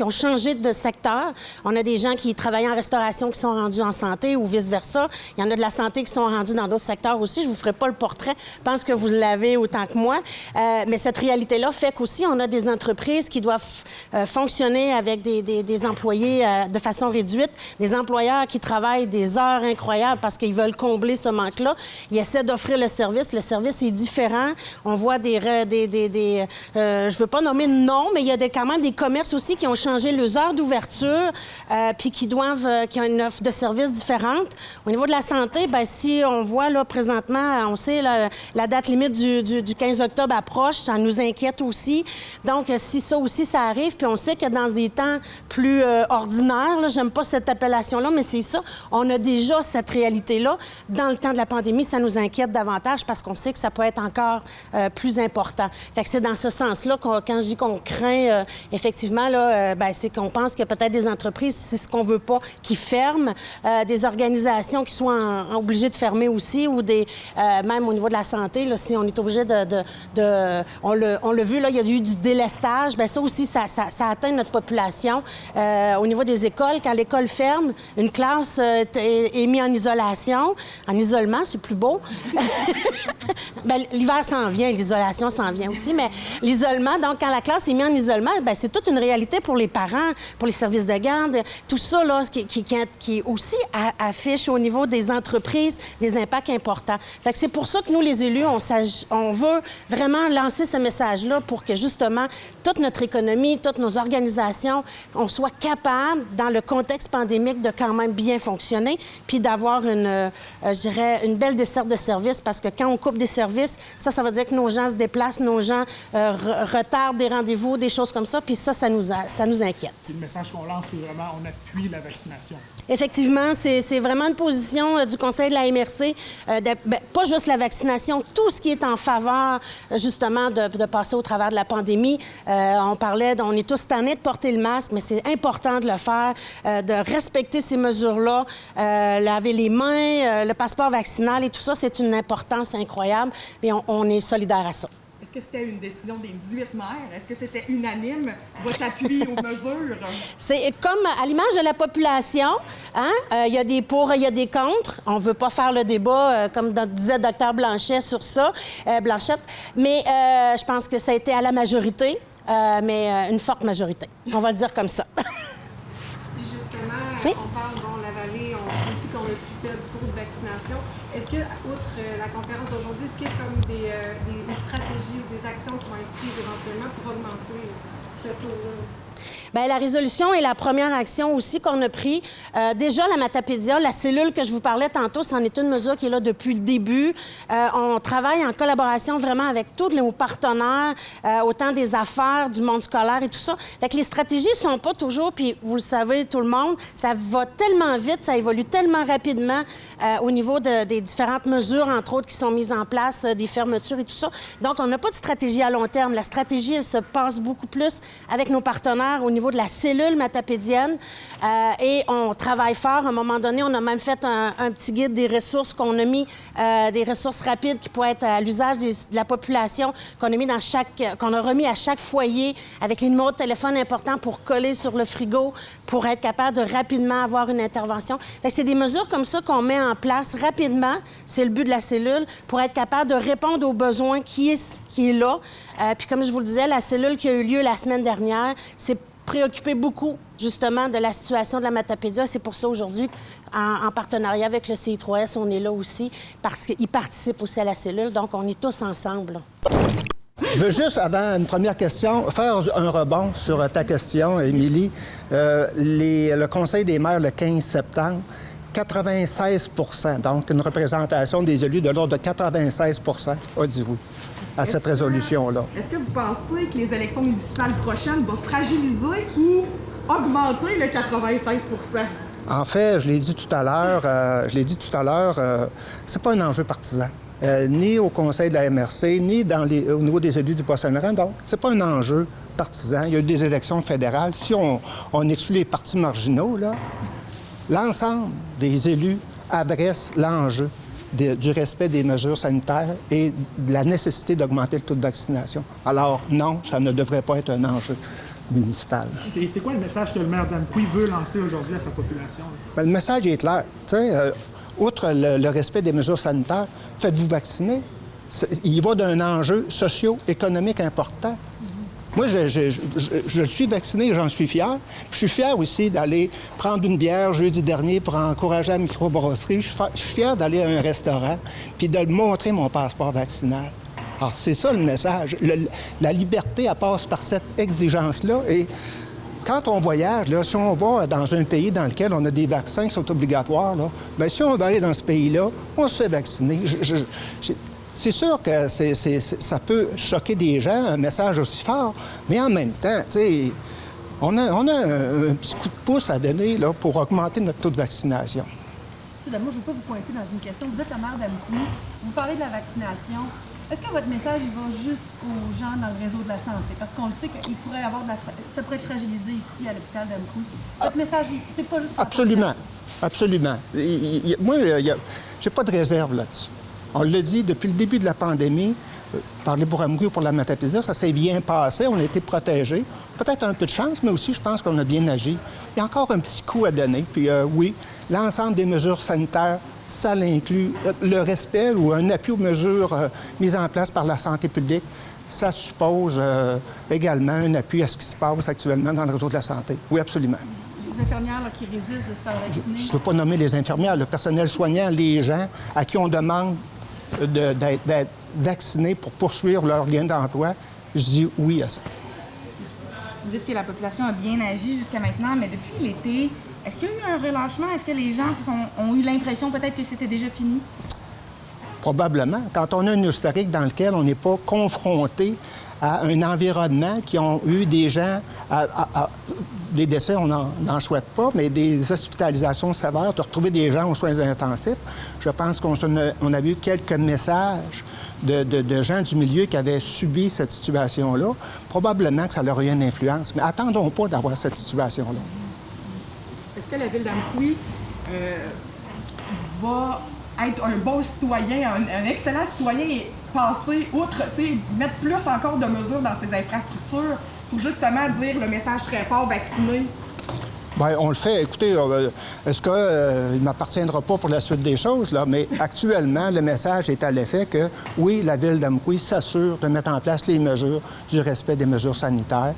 ont changé de secteur. On a des gens qui travaillent en restauration qui sont rendus en santé ou vice-versa. Il y en a de la santé qui sont rendus dans d'autres secteurs aussi. Je vous ferai pas le portrait. Je pense que vous l'avez autant que moi. Mais cette réalité-là fait qu'aussi, on a des entreprises qui doivent fonctionner avec des employés de façon réduite, des employeurs qui travaillent des heures incroyables parce qu'ils veulent combler ce manque-là. Ils essaient d'offrir le service. Le service est différent. On voit je veux pas nommer de nom, mais il y a quand même des commerces aussi qui ont changé leurs heures d'ouverture puis qui ont une offre de services différente. Au niveau de la santé, bien, si on voit là présentement, on sait la date limite du 15 octobre approche, ça nous inquiète aussi. Donc, si ça aussi, ça arrive, puis on sait que dans des temps plus ordinaires, là, j'aime pas cette appellation-là, mais c'est ça, on a déjà cette réalité-là. Dans le temps de la pandémie, ça nous inquiète davantage parce qu'on sait que ça peut être encore plus important. Fait que c'est dans ce sens-là, quand je dis qu'on craint, effectivement, là, c'est qu'on pense que peut-être des entreprises, c'est ce qu'on veut pas, qui ferment, des organisations qui soient obligées de fermer aussi, ou même au niveau de la santé, là, si on est obligé on l'a vu, là, il y a eu du délestage. Bien, ça aussi, ça atteint notre population. Au niveau des écoles, quand l'école ferme, une classe est mise en isolation. En isolement, c'est plus beau. Bien, l'hiver s'en vient, l'isolation s'en vient aussi, mais l'isolement, donc quand la classe est mise en isolement, bien, c'est toute une réalité pour les parents, pour les services de garde, tout ça, là, qui aussi affiche au niveau des entreprises des impacts importants. Fait que c'est pour ça que nous, les élus, on veut vraiment lancer ce message-là pour que, justement, toute notre économie, toutes nos organisations, on soit capable, dans le contexte pandémique, de quand même bien fonctionner, puis d'avoir une belle desserte de services, parce que quand on coupe des services, ça veut dire que nos gens se déplacent, nos gens retardent des rendez-vous, des choses comme ça, puis ça nous inquiète. Le message qu'on lance, c'est vraiment, on appuie la vaccination. Effectivement, c'est vraiment une position du Conseil de la MRC, pas juste la vaccination, tout ce qui est en faveur, justement, de passer au travers de la pandémie. On est tous tannés de porter le masque, mais c'est important de le faire, de respecter ces mesures-là, laver les mains, le passeport vaccinal et tout ça, c'est une importance incroyable, et on est solidaires à ça. Est-ce que c'était une décision des 18 maires? Est-ce que c'était unanime, votre appui aux mesures? C'est comme à l'image de la population, hein? Il y a des pour, il y a des contre. On ne veut pas faire le débat, comme disait Dr. Blanchet sur ça, Blanchette, mais je pense que ça a été à la majorité, mais une forte majorité. On va le dire comme ça. Puis justement, oui? On parle, la vallée, on sait aussi qu'on a plus fait trop de vaccination. Est-ce que, outre la conférence d'aujourd'hui, est-ce qu'il y a comme des stratégies ou des actions qui vont être prises éventuellement pour augmenter ce retour-là? Bien, la résolution est la première action aussi qu'on a prise. Déjà, la Matapédia, la cellule que je vous parlais tantôt, c'en est une mesure qui est là depuis le début. On travaille en collaboration vraiment avec tous nos partenaires, autant des affaires, du monde scolaire et tout ça. Fait que les stratégies ne sont pas toujours, puis vous le savez tout le monde, ça va tellement vite, ça évolue tellement rapidement au niveau des différentes mesures, entre autres, qui sont mises en place, des fermetures et tout ça. Donc, on n'a pas de stratégie à long terme. La stratégie, elle se passe beaucoup plus avec nos partenaires au niveau de la cellule matapédienne et on travaille fort. À un moment donné, on a même fait un petit guide des ressources qu'on a mis, des ressources rapides qui pourraient être à l'usage de la population, qu'on a mis qu'on a remis à chaque foyer avec les numéros de téléphone importants pour coller sur le frigo, pour être capable de rapidement avoir une intervention. Fait que c'est des mesures comme ça qu'on met en place rapidement. C'est le but de la cellule, pour être capable de répondre aux besoins qui est là. Puis comme je vous le disais, la cellule qui a eu lieu la semaine dernière, c'est préoccupé beaucoup, justement, de la situation de la Matapédia. C'est pour ça, aujourd'hui, en partenariat avec le CI3S, on est là aussi, parce qu'ils participent aussi à la cellule. Donc, on est tous ensemble, là. Je veux juste, avant une première question, faire un rebond sur ta question, Émilie. Le Conseil des maires, le 15 septembre, 96 %, donc une représentation des élus de l'ordre de 96 % a dit oui à cette résolution-là. Est-ce que vous pensez que les élections municipales prochaines vont fragiliser ou augmenter le 96 %? En fait, je l'ai dit tout à l'heure, c'est pas un enjeu partisan. Ni au Conseil de la MRC, ni au niveau des élus du Bas-Saint-Laurent. Donc, c'est pas un enjeu partisan. Il y a eu des élections fédérales. Si on exclut les partis marginaux, là, l'ensemble des élus adressent l'enjeu du respect des mesures sanitaires et de la nécessité d'augmenter le taux de vaccination. Alors, non, ça ne devrait pas être un enjeu municipal. C'est quoi le message que le maire d'Amqui veut lancer aujourd'hui à sa population? Bien, le message est clair. Outre le respect des mesures sanitaires, faites-vous vacciner. Il va d'un enjeu socio-économique important. Moi, je suis vacciné, j'en suis fier. Puis je suis fier aussi d'aller prendre une bière jeudi dernier pour encourager la microbrasserie. Je suis fier d'aller à un restaurant puis de montrer mon passeport vaccinal. Alors, c'est ça le message. La liberté, elle passe par cette exigence-là. Et quand on voyage, là, si on va dans un pays dans lequel on a des vaccins qui sont obligatoires, là, bien, si on va aller dans ce pays-là, on se fait vacciner. C'est sûr que ça peut choquer des gens, un message aussi fort, mais en même temps, tu sais, on a un petit coup de pouce à donner là, pour augmenter notre taux de vaccination. Moi, je ne veux pas vous coincer dans une question. Vous êtes la maire d'Amqui, vous parlez de la vaccination. Est-ce que votre message il va jusqu'aux gens dans le réseau de la santé? Parce qu'on le sait qu'il pourrait avoir ça pourrait être fragilisé ici à l'hôpital d'Amqui. Votre message, c'est pas juste... Absolument. Absolument. Moi, j'ai pas de réserve là-dessus. On l'a dit depuis le début de la pandémie, parler pour Amqui ou pour la Matapédia, ça s'est bien passé, on a été protégés. Peut-être un peu de chance, mais aussi, je pense qu'on a bien agi. Il y a encore un petit coup à donner. Puis oui, l'ensemble des mesures sanitaires, ça l'inclut. Le respect ou un appui aux mesures mises en place par la santé publique, ça suppose également un appui à ce qui se passe actuellement dans le réseau de la santé. Oui, absolument. Les infirmières là, qui résistent de se faire vacciner. Je ne veux pas nommer les infirmières, le personnel soignant, les gens à qui on demande d'être vaccinés pour poursuivre leur lien d'emploi, je dis oui à ça. Vous dites que la population a bien agi jusqu'à maintenant, mais depuis l'été, est-ce qu'il y a eu un relâchement? Est-ce que les gens ont eu l'impression peut-être que c'était déjà fini? Probablement. Quand on a un historique dans lequel on n'est pas confronté à un environnement qui ont eu des gens... des décès, on n'en souhaite pas, mais des hospitalisations sévères, de retrouver des gens aux soins intensifs. Je pense qu'on a vu quelques messages de gens du milieu qui avaient subi cette situation-là. Probablement que ça leur a eu une influence. Mais attendons pas d'avoir cette situation-là. Est-ce que la ville d'Amqui va être un bon citoyen, un excellent citoyen et passer outre, mettre plus encore de mesures dans ses infrastructures pour justement dire le message très fort, vacciner? Bien, on le fait. Écoutez, est-ce qu'il ne m'appartiendra pas pour la suite des choses, là, mais actuellement, le message est à l'effet que, oui, la ville d'Amqui s'assure de mettre en place les mesures du respect des mesures sanitaires.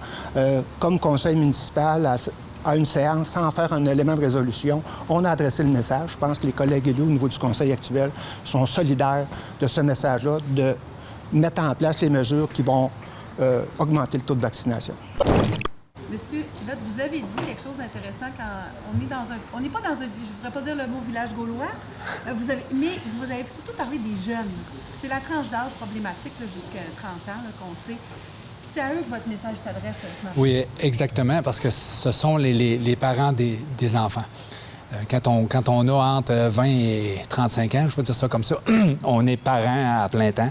Comme conseil municipal, à une séance, sans faire un élément de résolution, on a adressé le message. Je pense que les collègues élus au niveau du conseil actuel sont solidaires de ce message-là, de mettre en place les mesures qui vont augmenter le taux de vaccination. Monsieur, là, vous avez dit quelque chose d'intéressant quand on est dans un... On n'est pas dans un... Je ne voudrais pas dire le mot village gaulois, mais vous avez surtout parlé des jeunes. C'est la tranche d'âge problématique jusqu'à 30 ans qu'on sait. Puis c'est à eux que votre message s'adresse ce matin. Oui, exactement, parce que ce sont les parents des enfants. Quand on a entre 20 et 35 ans, je peux dire ça comme ça, on est parents à plein temps.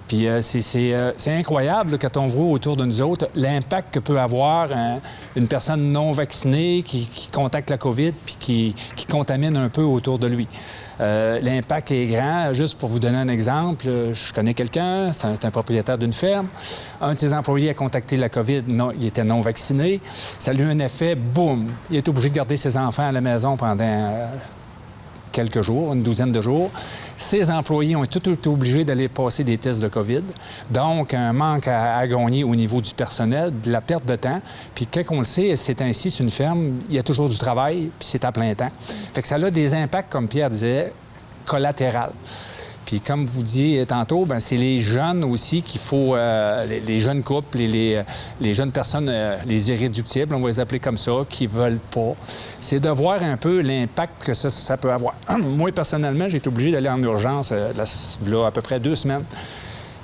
Puis c'est incroyable là, quand on voit autour de nous autres l'impact que peut avoir une personne non vaccinée qui contacte la COVID puis qui contamine un peu autour de lui. L'impact est grand. Juste pour vous donner un exemple, je connais quelqu'un, c'est un propriétaire d'une ferme. Un de ses employés a contacté la COVID, il était non vacciné. Ça a eu un effet, boum! Il est obligé de garder ses enfants à la maison pendant quelques jours, une douzaine de jours. Ses employés ont tout été obligés d'aller passer des tests de COVID. Donc, un manque à gagner au niveau du personnel, de la perte de temps. Puis, quand on le sait, c'est ainsi, c'est une ferme, il y a toujours du travail, puis c'est à plein temps. Fait que ça a des impacts, comme Pierre disait, collatéraux. Puis, comme vous disiez tantôt, bien, c'est les jeunes aussi qu'il faut, les jeunes couples, les jeunes personnes, les irréductibles, on va les appeler comme ça, qui veulent pas. C'est de voir un peu l'impact que ça peut avoir. Moi, personnellement, j'ai été obligé d'aller en urgence là, à peu près 2 semaines.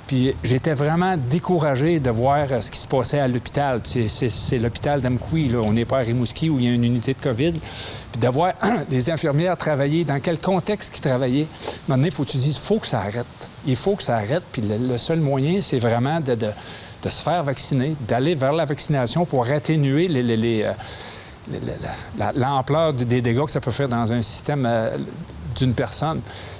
Puis j'étais vraiment découragé de voir ce qui se passait à l'hôpital. C'est l'hôpital d'Amqui, là. On n'est pas à Rimouski où il y a une unité de COVID. Puis de voir des infirmières travailler, dans quel contexte ils travaillaient. Maintenant, il faut que tu dises, il faut que ça arrête. Il faut que ça arrête. Puis le seul moyen, c'est vraiment de se faire vacciner, d'aller vers la vaccination pour atténuer l'ampleur des dégâts que ça peut faire dans un système d'une personne.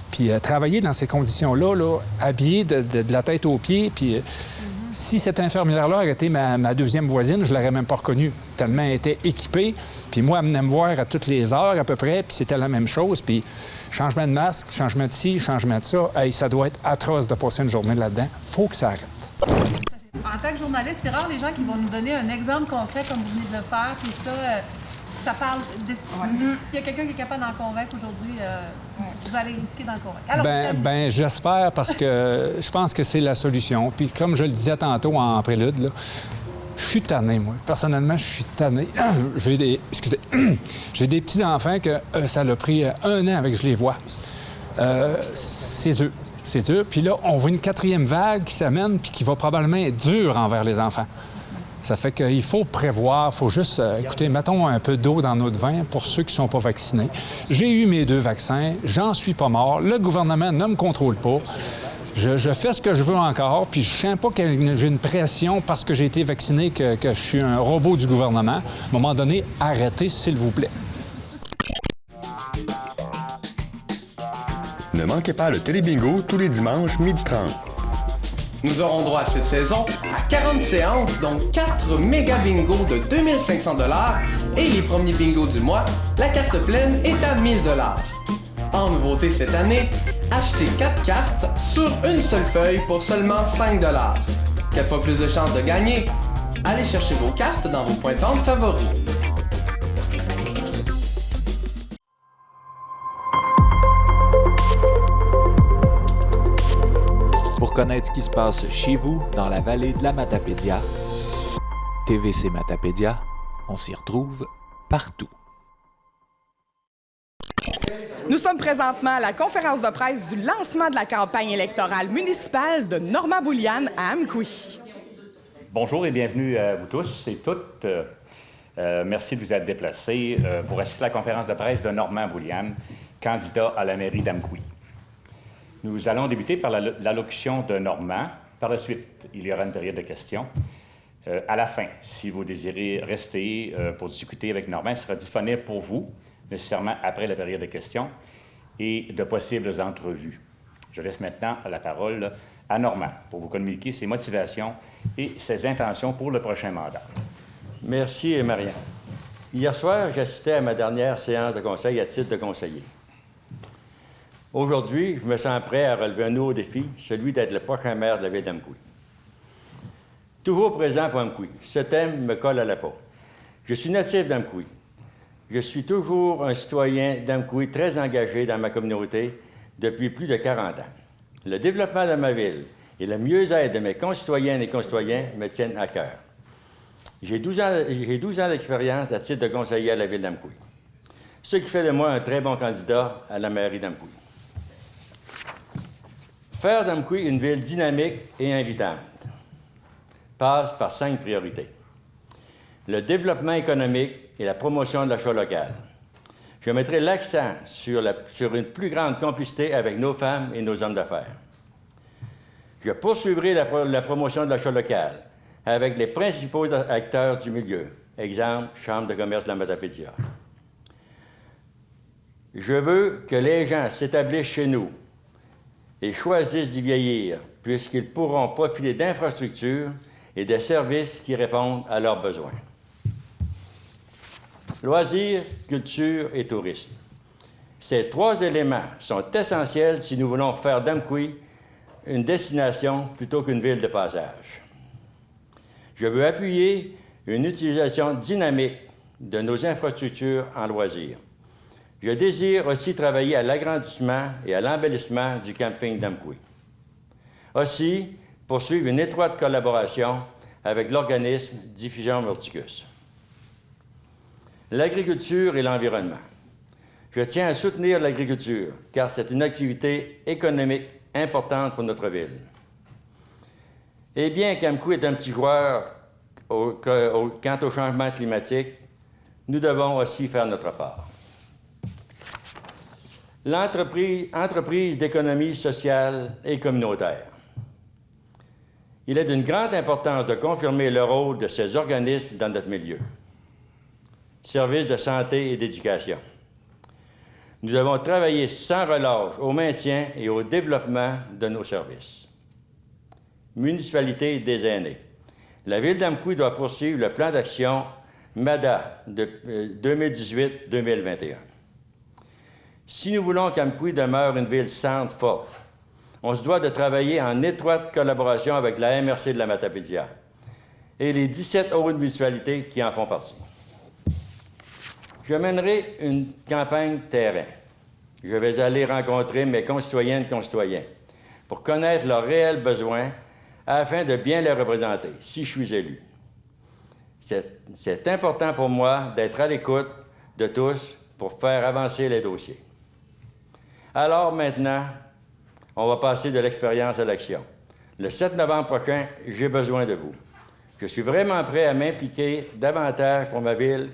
Puis travailler dans ces conditions-là, là, habillé de la tête aux pieds, puis si cette infirmière-là aurait été ma deuxième voisine, je l'aurais même pas reconnue, tellement elle était équipée. Puis moi, elle venait me voir à toutes les heures à peu près, puis c'était la même chose. Puis changement de masque, changement de ci, changement de ça, hey, ça doit être atroce de passer une journée là-dedans. Faut que ça arrête. En tant que journaliste, c'est rare les gens qui vont nous donner un exemple concret comme vous venez de le faire, puis ça parle de... S'il y a quelqu'un qui est capable d'en convaincre aujourd'hui, vous allez risquer d'en convaincre. Alors, j'espère parce que je pense que c'est la solution. Puis comme je le disais tantôt en prélude, là, je suis tanné, moi. Personnellement, je suis tanné. J'ai des petits-enfants que ça l'a pris 1 an avec que je les vois. C'est dur. C'est dur. Puis là, on voit une 4e vague qui s'amène puis qui va probablement être dure envers les enfants. Ça fait qu'il faut prévoir, il faut juste, écoutez, mettons un peu d'eau dans notre vin pour ceux qui ne sont pas vaccinés. J'ai eu mes 2 vaccins, j'en suis pas mort, le gouvernement ne me contrôle pas. Je fais ce que je veux encore, puis je sens pas que j'ai une pression parce que j'ai été vacciné, que je suis un robot du gouvernement. À un moment donné, arrêtez, s'il vous plaît. Ne manquez pas le Télébingo tous les dimanches 12h30. Nous aurons droit cette saison à 40 séances, dont 4 méga bingos de 2500 $ et les premiers bingos du mois, la carte pleine est à 1000 $. En nouveauté cette année, achetez 4 cartes sur une seule feuille pour seulement 5 $. 4 fois plus de chances de gagner. Allez chercher vos cartes dans vos points de vente favoris. Pour connaître ce qui se passe chez vous, dans la vallée de la Matapédia, TVC Matapédia, on s'y retrouve partout. Nous sommes présentement à la conférence de presse du lancement de la campagne électorale municipale de Normand-Bouliane à Amqui. Bonjour et bienvenue à vous tous et toutes. Merci de vous être déplacés pour assister à la conférence de presse de Normand-Bouliane, candidat à la mairie d'Amqui. Nous allons débuter par l'allocution de Normand. Par la suite, il y aura une période de questions. À la fin, si vous désirez rester pour discuter avec Normand, il sera disponible pour vous, nécessairement après la période de questions, et de possibles entrevues. Je laisse maintenant la parole à Normand pour vous communiquer ses motivations et ses intentions pour le prochain mandat. Merci, Marianne. Hier soir, j'assistais à ma dernière séance de conseil à titre de conseiller. Aujourd'hui, je me sens prêt à relever un nouveau défi, celui d'être le prochain maire de la ville d'Amqui. Toujours présent pour Amqui, ce thème me colle à la peau. Je suis natif d'Amqui. Je suis toujours un citoyen d'Amqui très engagé dans ma communauté depuis plus de 40 ans. Le développement de ma ville et le mieux-être de mes concitoyennes et concitoyens me tiennent à cœur. J'ai 12 ans d'expérience à titre de conseiller à la Ville d'Amqui, ce qui fait de moi un très bon candidat à la mairie d'Amqui. Faire d'Amqui une ville dynamique et invitante passe par 5 priorités. Le développement économique et la promotion de l'achat local. Je mettrai l'accent sur une plus grande complicité avec nos femmes et nos hommes d'affaires. Je poursuivrai la promotion de l'achat local avec les principaux acteurs du milieu. Exemple, Chambre de commerce de la Matapédia. Je veux que les gens s'établissent chez nous et choisissent d'y vieillir, puisqu'ils pourront profiter d'infrastructures et de services qui répondent à leurs besoins. Loisirs, culture et tourisme. Ces 3 éléments sont essentiels si nous voulons faire d'Amqui une destination plutôt qu'une ville de passage. Je veux appuyer une utilisation dynamique de nos infrastructures en loisirs. Je désire aussi travailler à l'agrandissement et à l'embellissement du camping d'Amqui. Aussi, poursuivre une étroite collaboration avec l'organisme Diffusion Multicus. L'agriculture et l'environnement. Je tiens à soutenir l'agriculture, car c'est une activité économique importante pour notre ville. Et bien qu'Amqui est un petit joueur quant au changement climatique, nous devons aussi faire notre part. L'entreprise d'économie sociale et communautaire. Il est d'une grande importance de confirmer le rôle de ces organismes dans notre milieu. Services de santé et d'éducation. Nous devons travailler sans relâche au maintien et au développement de nos services. Municipalité des aînés. La Ville d'Amqui doit poursuivre le plan d'action MADA de 2018-2021. Si nous voulons qu'Amqui demeure une ville centre forte, on se doit de travailler en étroite collaboration avec la MRC de la Matapédia et les 17 autres municipalités qui en font partie. Je mènerai une campagne terrain. Je vais aller rencontrer mes concitoyennes et concitoyens pour connaître leurs réels besoins afin de bien les représenter, si je suis élu. C'est important pour moi d'être à l'écoute de tous pour faire avancer les dossiers. Alors maintenant, on va passer de l'expérience à l'action. Le 7 novembre prochain, j'ai besoin de vous. Je suis vraiment prêt à m'impliquer davantage pour ma ville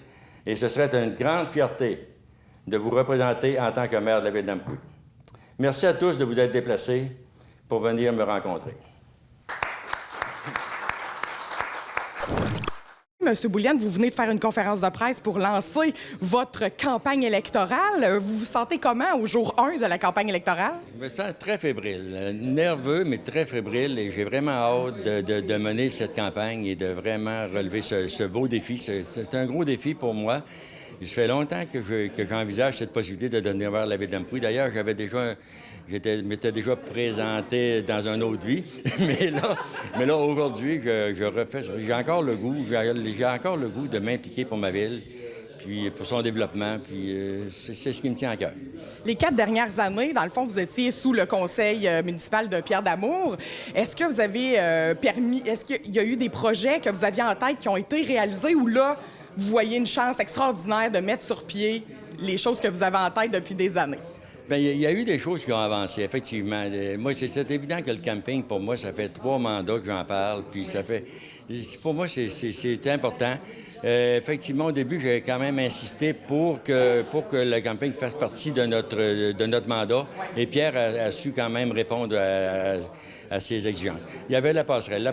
et ce serait une grande fierté de vous représenter en tant que maire de la Ville d'Amqui. Merci à tous de vous être déplacés pour venir me rencontrer. Monsieur Bouliane, vous venez de faire une conférence de presse pour lancer votre campagne électorale. Vous vous sentez comment au jour 1 de la campagne électorale? Je me sens très fébrile, nerveux, mais très fébrile, et j'ai vraiment hâte de mener cette campagne et de vraiment relever ce beau défi. C'est un gros défi pour moi. Ça fait longtemps que j'envisage cette possibilité de devenir maire de la Ville d'Amqui. D'ailleurs, je m'étais déjà présenté dans une autre vie, mais là aujourd'hui, j'ai encore le goût de m'impliquer pour ma ville, puis pour son développement, puis c'est ce qui me tient à cœur. Les 4 dernières années, dans le fond, vous étiez sous le conseil municipal de Pierre Damour. Est-ce que vous avez est-ce qu'il y a eu des projets que vous aviez en tête qui ont été réalisés ou là, vous voyez une chance extraordinaire de mettre sur pied les choses que vous avez en tête depuis des années? Bien, il y a eu des choses qui ont avancé, effectivement. Moi, c'est évident que le camping, pour moi, ça fait 3 mandats que j'en parle, puis ça fait... Pour moi, c'est important. Effectivement, au début, j'ai quand même insisté pour que le camping fasse partie de notre mandat, et Pierre a su quand même répondre à ses exigences. Il y avait la passerelle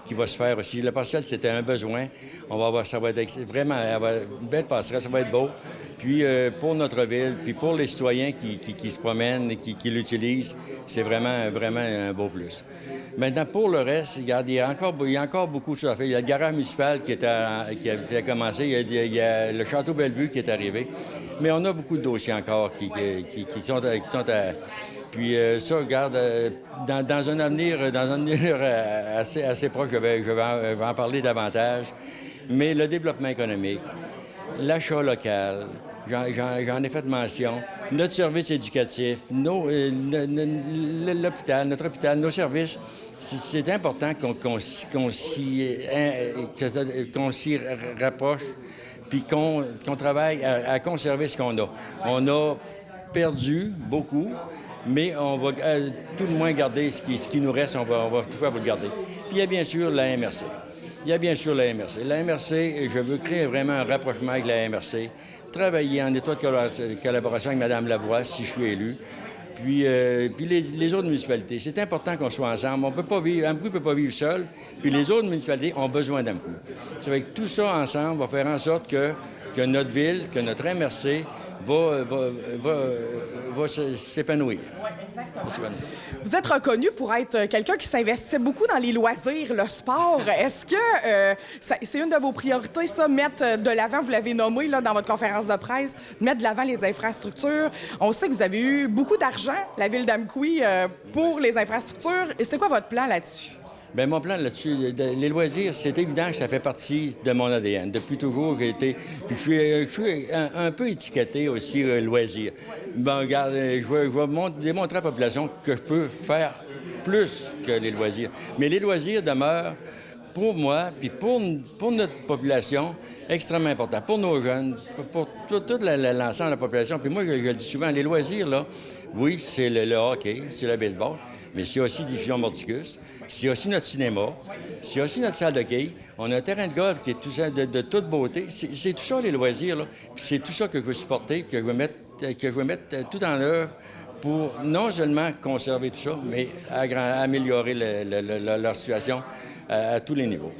qui va se faire aussi. La passerelle, c'était un besoin. On va voir, ça va être vraiment une belle passerelle, ça va être beau. Puis pour notre ville, puis pour les citoyens qui se promènent et qui l'utilisent, c'est vraiment un beau plus. Maintenant, pour le reste, regarde, il y a encore beaucoup de choses à faire. Il y a le garage municipal qui a commencé, il y a le Château Bellevue qui est arrivé. Mais on a beaucoup de dossiers encore qui sont à... Puis ça, regarde, dans un avenir assez proche, je vais en parler davantage. Mais le développement économique, l'achat local, j'en ai fait mention, notre service éducatif, notre hôpital, nos services, c'est important qu'on s'y rapproche puis qu'on travaille à conserver ce qu'on a. On a perdu beaucoup, mais on va tout le moins garder ce qui nous reste, on va tout faire pour le garder. Puis il y a bien sûr la MRC. La MRC, je veux créer vraiment un rapprochement avec la MRC, travailler en étroite collaboration avec Mme Lavoie, si je suis élu, puis les autres municipalités. C'est important qu'on soit ensemble. Amkoui ne peut pas vivre seul, puis les autres municipalités ont besoin d'Amkoui. C'est avec tout ça ensemble, va faire en sorte que notre ville, que notre MRC va s'épanouir. Oui, exactement. Vous êtes reconnu pour être quelqu'un qui s'investit beaucoup dans les loisirs, le sport. Est-ce que c'est une de vos priorités, ça, mettre de l'avant, vous l'avez nommé là, dans votre conférence de presse, mettre de l'avant les infrastructures? On sait que vous avez eu beaucoup d'argent, la ville d'Amkoui, pour les infrastructures. Et c'est quoi votre plan là-dessus? Bien, mon plan là-dessus, les loisirs, c'est évident que ça fait partie de mon ADN. Depuis toujours, j'ai été... Je suis un peu étiqueté aussi loisirs. Bon, regarde, je vais démontrer à la population que je peux faire plus que les loisirs. Mais les loisirs demeurent, pour moi, puis pour notre population, extrêmement important. Pour nos jeunes, pour tout l'ensemble de la population. Puis moi, je le dis souvent, les loisirs, là, oui, c'est le hockey, c'est le baseball, mais c'est aussi Diffusion Mordicus, c'est aussi notre cinéma, c'est aussi notre salle de quai. On a un terrain de golf qui est tout ça, de toute beauté. C'est tout ça, les loisirs, là. Puis c'est tout ça que je veux supporter, que je veux mettre tout en œuvre pour non seulement conserver tout ça, mais améliorer leur situation à tous les niveaux.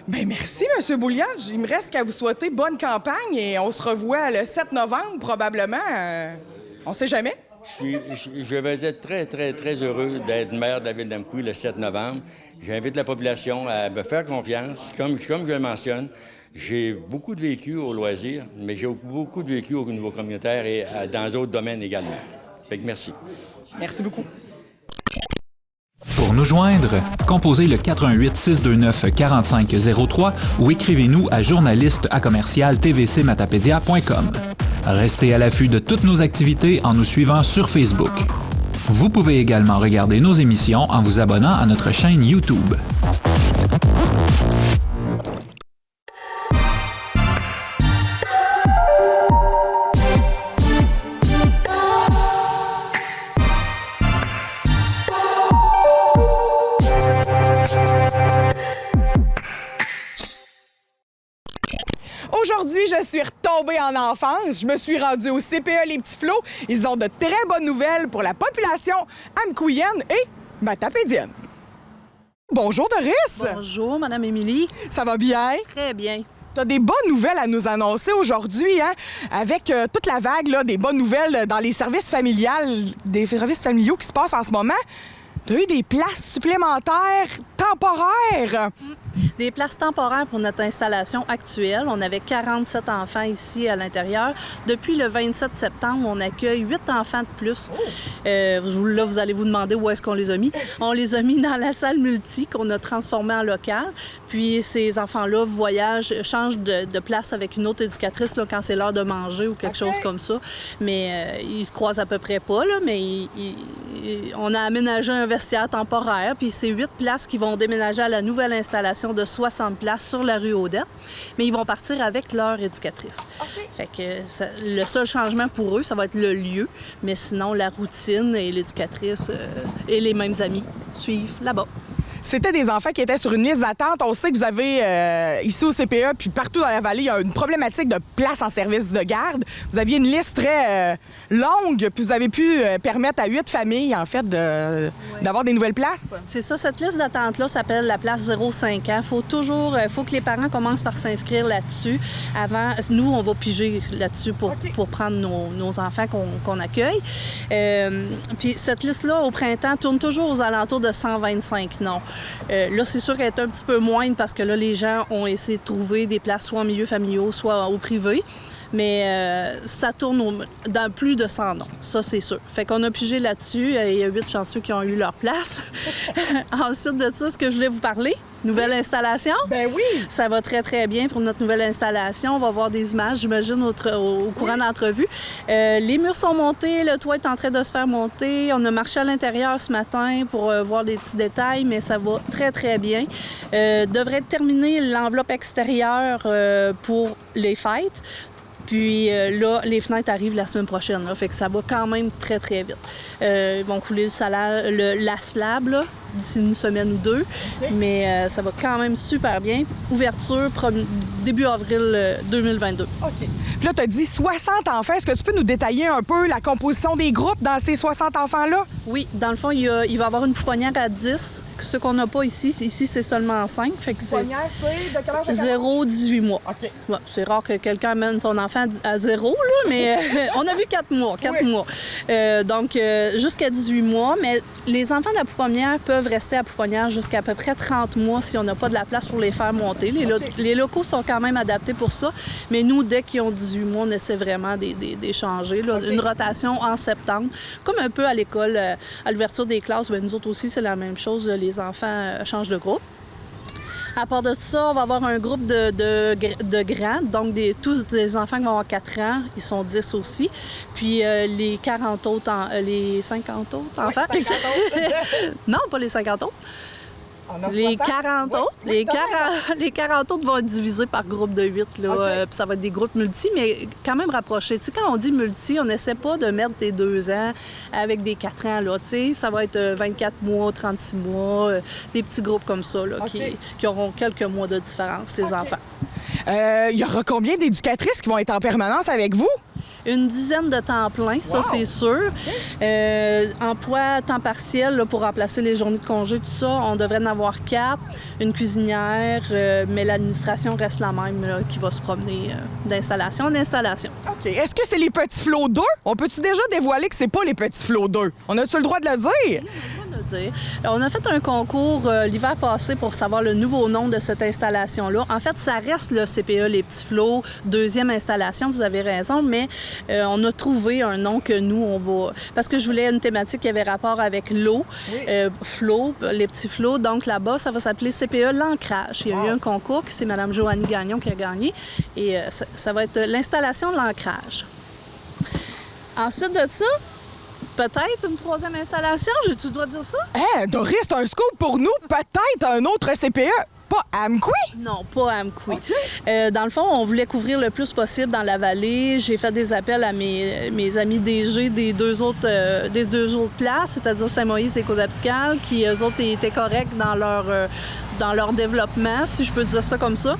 Bien, merci, M. Boulian. Il me reste qu'à vous souhaiter bonne campagne et on se revoit le 7 novembre, probablement. On sait jamais. Je vais être très, très, très heureux d'être maire de la ville d'Amkoui le 7 novembre. J'invite la population à me faire confiance. Comme je le mentionne, j'ai beaucoup de vécu au loisir, mais j'ai beaucoup de vécu au niveau communautaire et dans d'autres domaines également. Fait que merci. Merci beaucoup. Pour nous joindre, composez le 418-629-4503 ou écrivez-nous à journaliste@tvcmatapedia.com. Restez à l'affût de toutes nos activités en nous suivant sur Facebook. Vous pouvez également regarder nos émissions en vous abonnant à notre chaîne YouTube. Aujourd'hui, je suis retombée en enfance. Je me suis rendue au CPE Les Petits Flots. Ils ont de très bonnes nouvelles pour la population amkouienne et matapédienne. Bonjour, Doris! Bonjour, Madame Émilie. Ça va bien? Très bien. Tu as des bonnes nouvelles à nous annoncer aujourd'hui, hein? Avec toute la vague là, des bonnes nouvelles dans les services familiaux qui se passent en ce moment. Tu as eu des places supplémentaires temporaires. Des places temporaires pour notre installation actuelle. On avait 47 enfants ici à l'intérieur. Depuis le 27 septembre, on accueille 8 enfants de plus. Là, vous allez vous demander où est-ce qu'on les a mis. On les a mis dans la salle multi qu'on a transformée en local. Puis ces enfants-là changent de place avec une autre éducatrice là, quand c'est l'heure de manger ou quelque chose comme ça. Mais ils se croisent à peu près pas, là, mais on a aménagé un vestiaire temporaire. Puis c'est 8 places qui vont déménager à la nouvelle installation de 60 places sur la rue Odette, mais ils vont partir avec leur éducatrice. Fait que le seul changement pour eux, ça va être le lieu, mais sinon la routine et l'éducatrice et les mêmes amis suivent là-bas. C'était des enfants qui étaient sur une liste d'attente. On sait que vous avez, ici au CPE, puis partout dans la vallée, il y a une problématique de place en service de garde. Vous aviez une liste très longue, puis vous avez pu permettre à 8 familles, en fait, d'avoir des nouvelles places. C'est ça. Cette liste d'attente-là s'appelle la place 0-5 ans. Faut que les parents commencent par s'inscrire là-dessus. Avant, nous, on va piger là-dessus pour prendre nos enfants qu'on accueille. Puis cette liste-là, au printemps, tourne toujours aux alentours de 125 noms. Là, c'est sûr qu'elle est un petit peu moindre parce que là, les gens ont essayé de trouver des places soit en milieu familiaux, soit au privé. Mais ça tourne dans plus de 100 noms, ça c'est sûr. Fait qu'on a pigé là-dessus, il y a 8 chanceux qui ont eu leur place. Ensuite de ça, ce que je voulais vous parler, Nouvelle installation? Ben oui! Ça va très, très bien pour notre nouvelle installation. On va voir des images, j'imagine, au courant de l'entrevue. Les murs sont montés, le toit est en train de se faire monter. On a marché à l'intérieur ce matin pour voir les petits détails, mais ça va très, très bien. Devrait terminer l'enveloppe extérieure pour les fêtes. Puis là, les fenêtres arrivent la semaine prochaine. Là, fait que ça va quand même très, très vite. Ils vont couler la slab là, d'ici une semaine ou deux. Okay. Mais ça va quand même super bien. Ouverture début avril 2022. OK. Puis là, tu as dit 60 enfants. Est-ce que tu peux nous détailler un peu la composition des groupes dans ces 60 enfants-là? Oui. Dans le fond, il va y avoir une pouponnière à 10. Ce qu'on n'a pas ici. Ici, c'est seulement 5. Fait que pouponnière, c'est de quel âge à quel âge? 0-18 mois. OK. Ouais, c'est rare que quelqu'un amène son enfant à 0, là, mais on a vu 4 mois. 4 mois. Donc, jusqu'à 18 mois. Mais les enfants de la pouponnière peuvent rester à pouponnière jusqu'à à peu près 30 mois si on n'a pas de la place pour les faire monter. Les locaux sont quand même adaptés pour ça. Mais nous, dès qu'ils ont 18 mois, on essaie vraiment d'échanger. Une rotation en septembre. Comme un peu à l'école, à l'ouverture des classes, bien, nous autres aussi, c'est la même chose. Les enfants changent de groupe. À part de ça, on va avoir un groupe de grands, donc tous des enfants qui vont avoir 4 ans, ils sont 10 aussi. Puis les 40 autres, les 50 autres enfants. Oui, 50 autres. Non, pas les 50 autres. Les 40 autres. Les 40 autres vont être divisés par groupe de 8. Là, puis ça va être des groupes multi, mais quand même rapprochés. Tu sais, quand on dit multi, on n'essaie pas de mettre des 2 ans avec des 4 ans. Là, tu sais, ça va être 24 mois, 36 mois, des petits groupes comme ça là, qui auront quelques mois de différence, ces enfants. Il y aura combien d'éducatrices qui vont être en permanence avec vous? Une dizaine de temps plein, ça c'est sûr. Emploi à temps partiel là, pour remplacer les journées de congé, tout ça, on devrait en avoir 4. Une cuisinière, mais l'administration reste la même là, qui va se promener d'installation en installation. OK. Est-ce que c'est les petits flots d'eux? On peut-tu déjà dévoiler que c'est pas les petits flots d'eux? On a-tu le droit de le dire? On a fait un concours l'hiver passé pour savoir le nouveau nom de cette installation-là. En fait, ça reste le CPE Les Petits Flots, 2e installation, vous avez raison, mais on a trouvé un nom que nous, on va... Parce que je voulais une thématique qui avait rapport avec l'eau, flots, les petits flots. Donc là-bas, ça va s'appeler CPE L'Ancrage. Il y a eu un concours, c'est Mme Joanie Gagnon qui a gagné, et ça va être l'installation de l'ancrage. Ensuite de ça, peut-être une 3e installation, tu dois dire ça? Doris, c'est un scoop pour nous. Peut-être un autre CPE. Pas à Amqui? Non, pas à Amqui. Dans le fond, on voulait couvrir le plus possible dans la vallée. J'ai fait des appels à mes amis DG des deux autres places, c'est-à-dire Saint-Moïse et Cozapiscal, qui, eux autres, étaient corrects dans leur développement, si je peux dire ça comme ça.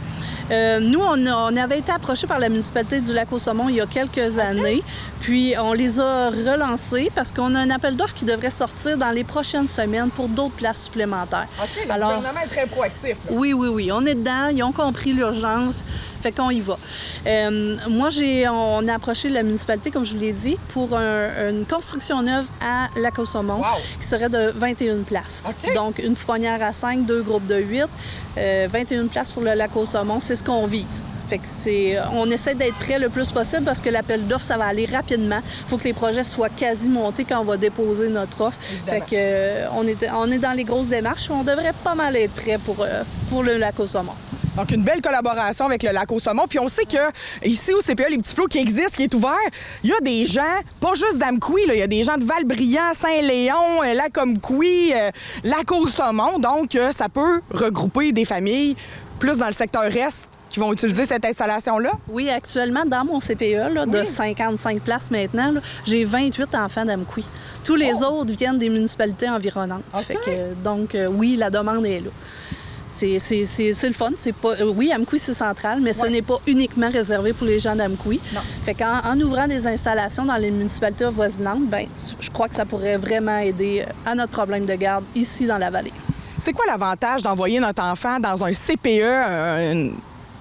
Nous, on avait été approchés par la municipalité du Lac-aux-Saumons il y a quelques années, puis on les a relancés parce qu'on a un appel d'offres qui devrait sortir dans les prochaines semaines pour d'autres places supplémentaires. OK, le gouvernement est très proactif. Là. Oui, on est dedans, ils ont compris l'urgence, fait qu'on y va. Moi, on a approché la municipalité, comme je vous l'ai dit, pour une construction neuve à Lac-aux-Saumons qui serait de 21 places. Okay. Donc, une pouponnière à 5, 2 groupes de 8, 21 places pour le Lac-aux-Saumons, c'est ce qu'on vise. Fait que on essaie d'être prêt le plus possible parce que l'appel d'offres, ça va aller rapidement. Il faut que les projets soient quasi montés quand on va déposer notre offre. Évidemment. Fait que on est dans les grosses démarches. On devrait pas mal être prêt pour le Lac-aux-Saumons. Donc, une belle collaboration avec le Lac-aux-Saumons. Puis on sait que ici, au CPE Les Petits Flots, qui existe, qui est ouvert, il y a des gens, pas juste d'Amqui, il y a des gens de Val-Brillant, Saint-Léon, Lac-Amqui, Lac-aux-Saumons. Donc, ça peut regrouper des familles plus dans le secteur Est qui vont utiliser cette installation-là? Oui, actuellement, dans mon CPE, là, de 55 places maintenant, là, j'ai 28 enfants d'Amqui. Tous les autres viennent des municipalités environnantes. Okay. Fait que, donc, oui, la demande est là. C'est le fun. Oui, Amqui, c'est central, mais ce n'est pas uniquement réservé pour les gens d'Amqui. Fait qu'en ouvrant des installations dans les municipalités avoisinantes, ben, je crois que ça pourrait vraiment aider à notre problème de garde ici dans la vallée. C'est quoi l'avantage d'envoyer notre enfant dans un CPE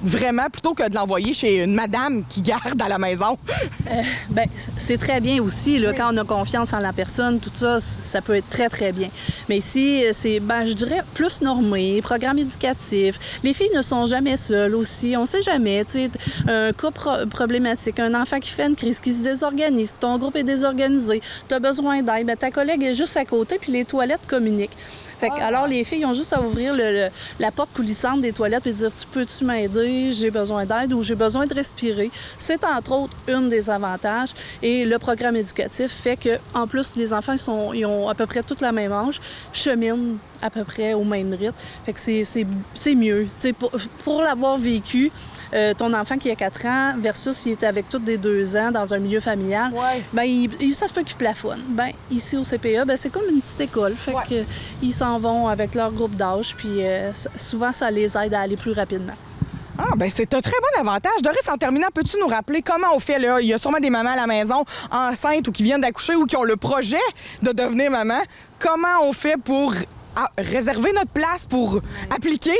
vraiment, plutôt que de l'envoyer chez une madame qui garde à la maison? Bien, c'est très bien aussi. Là, quand on a confiance en la personne, tout ça, ça peut être très, très bien. Mais ici, c'est, je dirais, plus normé, programme éducatif. Les filles ne sont jamais seules aussi. On ne sait jamais. Tu sais, un cas problématique, un enfant qui fait une crise, qui se désorganise, ton groupe est désorganisé, tu as besoin d'aide, ta collègue est juste à côté, puis les toilettes communiquent. Fait que, alors, les filles ont juste à ouvrir la porte coulissante des toilettes et dire « Tu peux-tu m'aider? J'ai besoin d'aide ou j'ai besoin de respirer. » C'est entre autres une des avantages. Et le programme éducatif fait qu'en plus, les enfants, ils ont à peu près toute la même âge, cheminent à peu près au même rythme. Fait que c'est mieux. Pour l'avoir vécu, ton enfant qui a 4 ans versus s'il était avec toutes des 2 ans dans un milieu familial, ben, ça se peut qu'il plafonne. Ben, ici au CPA, ben, c'est comme une petite école. Fait que, ils s'en vont avec leur groupe d'âge, puis souvent, ça les aide à aller plus rapidement. Ah, ben c'est un très bon avantage. Doris, en terminant, peux-tu nous rappeler comment on fait, là? Il y a sûrement des mamans à la maison enceintes ou qui viennent d'accoucher ou qui ont le projet de devenir maman. Comment on fait pour réserver notre place pour appliquer?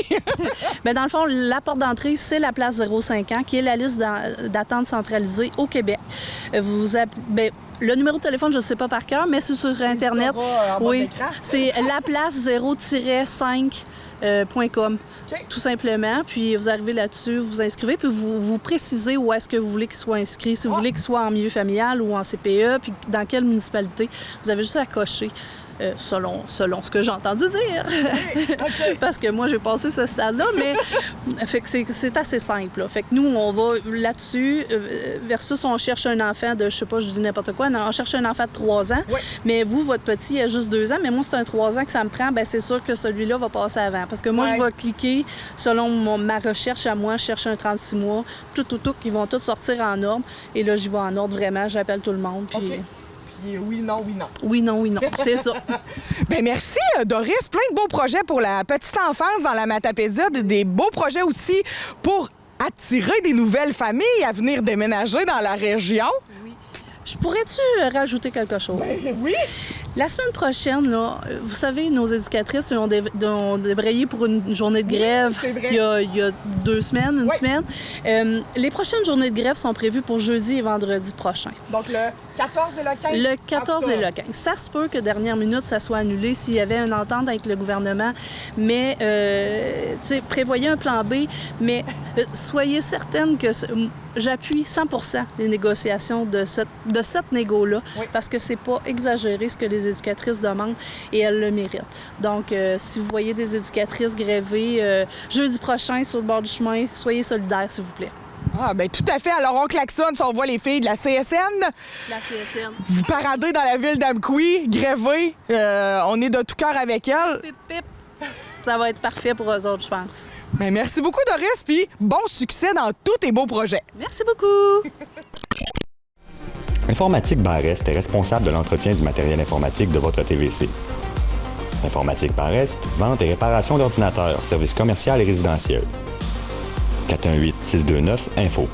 Bien, dans le fond, la porte d'entrée, c'est la place 0,5 ans, qui est la liste d'attente centralisée au Québec. Le numéro de téléphone, je ne sais pas par cœur, mais c'est sur Internet. Oui, c'est laplace0-5.com. Tout simplement. Puis vous arrivez là-dessus, vous vous inscrivez, puis vous précisez où est-ce que vous voulez qu'il soit inscrit. Si vous voulez qu'il soit en milieu familial ou en CPE, puis dans quelle municipalité. Vous avez juste à cocher. Selon ce que j'ai entendu dire. Parce que moi, j'ai passé ce stade-là, mais fait que c'est assez simple. Là. Fait que nous, on va là-dessus, versus on cherche un enfant de, je sais pas, je dis n'importe quoi, on cherche un enfant de 3 ans, mais vous, votre petit a juste 2 ans, mais moi, c'est un 3 ans que ça me prend, bien, c'est sûr que celui-là va passer avant. Parce que moi, je vais cliquer selon ma recherche à moi, je cherche un 36 mois, tout, ils vont tous sortir en ordre, et là, j'y vais en ordre vraiment, j'appelle tout le monde, puis... Oui, non, oui, non. Oui, non, oui, non. C'est ça. Bien, merci, Doris. Plein de beaux projets pour la petite enfance dans la Matapédia. Des beaux projets aussi pour attirer des nouvelles familles à venir déménager dans la région. Oui. Je pourrais-tu rajouter quelque chose? Ben, oui. La semaine prochaine, là, vous savez, nos éducatrices ont débrayé pour une journée de grève il y a 2 semaines, une semaine. Les prochaines journées de grève sont prévues pour jeudi et vendredi prochain. Donc le 14 et le 15? Le 14 et le 15. Ça se peut que dernière minute, ça soit annulé s'il y avait une entente avec le gouvernement. Mais, prévoyez un plan B. Mais soyez certaine que j'appuie 100% les négociations de cette négo-là. Parce que c'est pas exagéré ce que les éducatrices demandent et elles le méritent. Donc, si vous voyez des éducatrices gréver jeudi prochain sur le bord du chemin, soyez solidaires, s'il vous plaît. Ah, bien, tout à fait. Alors, on klaxonne si on voit les filles de la CSN. La CSN. Vous paradez dans la ville d'Amqui, grévez. On est de tout cœur avec elles. Pip, pip. Ça va être parfait pour eux autres, je pense. Bien, merci beaucoup, Doris, puis bon succès dans tous tes beaux projets. Merci beaucoup. Informatique Barest est responsable de l'entretien du matériel informatique de votre TVC. Informatique Barest, vente et réparation d'ordinateurs, services commercial et résidentiel. 418-629-INFO.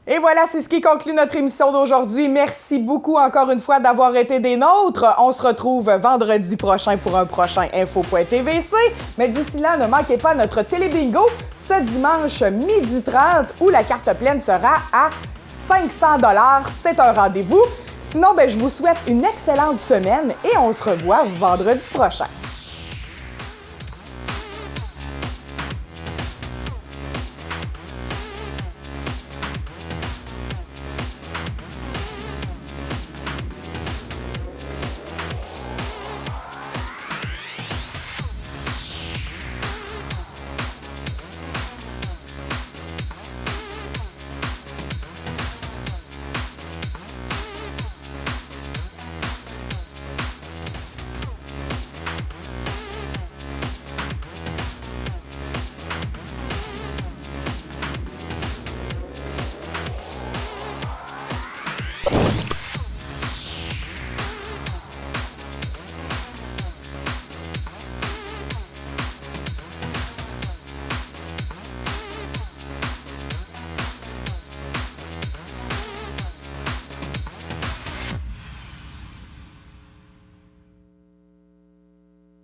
Et voilà, c'est ce qui conclut notre émission d'aujourd'hui. Merci beaucoup encore une fois d'avoir été des nôtres. On se retrouve vendredi prochain pour un prochain Info.tvc. Mais d'ici là, ne manquez pas notre télébingo ce dimanche 12h30 où la carte pleine sera à 500 $. C'est un rendez-vous. Sinon, je vous souhaite une excellente semaine et on se revoit vendredi prochain.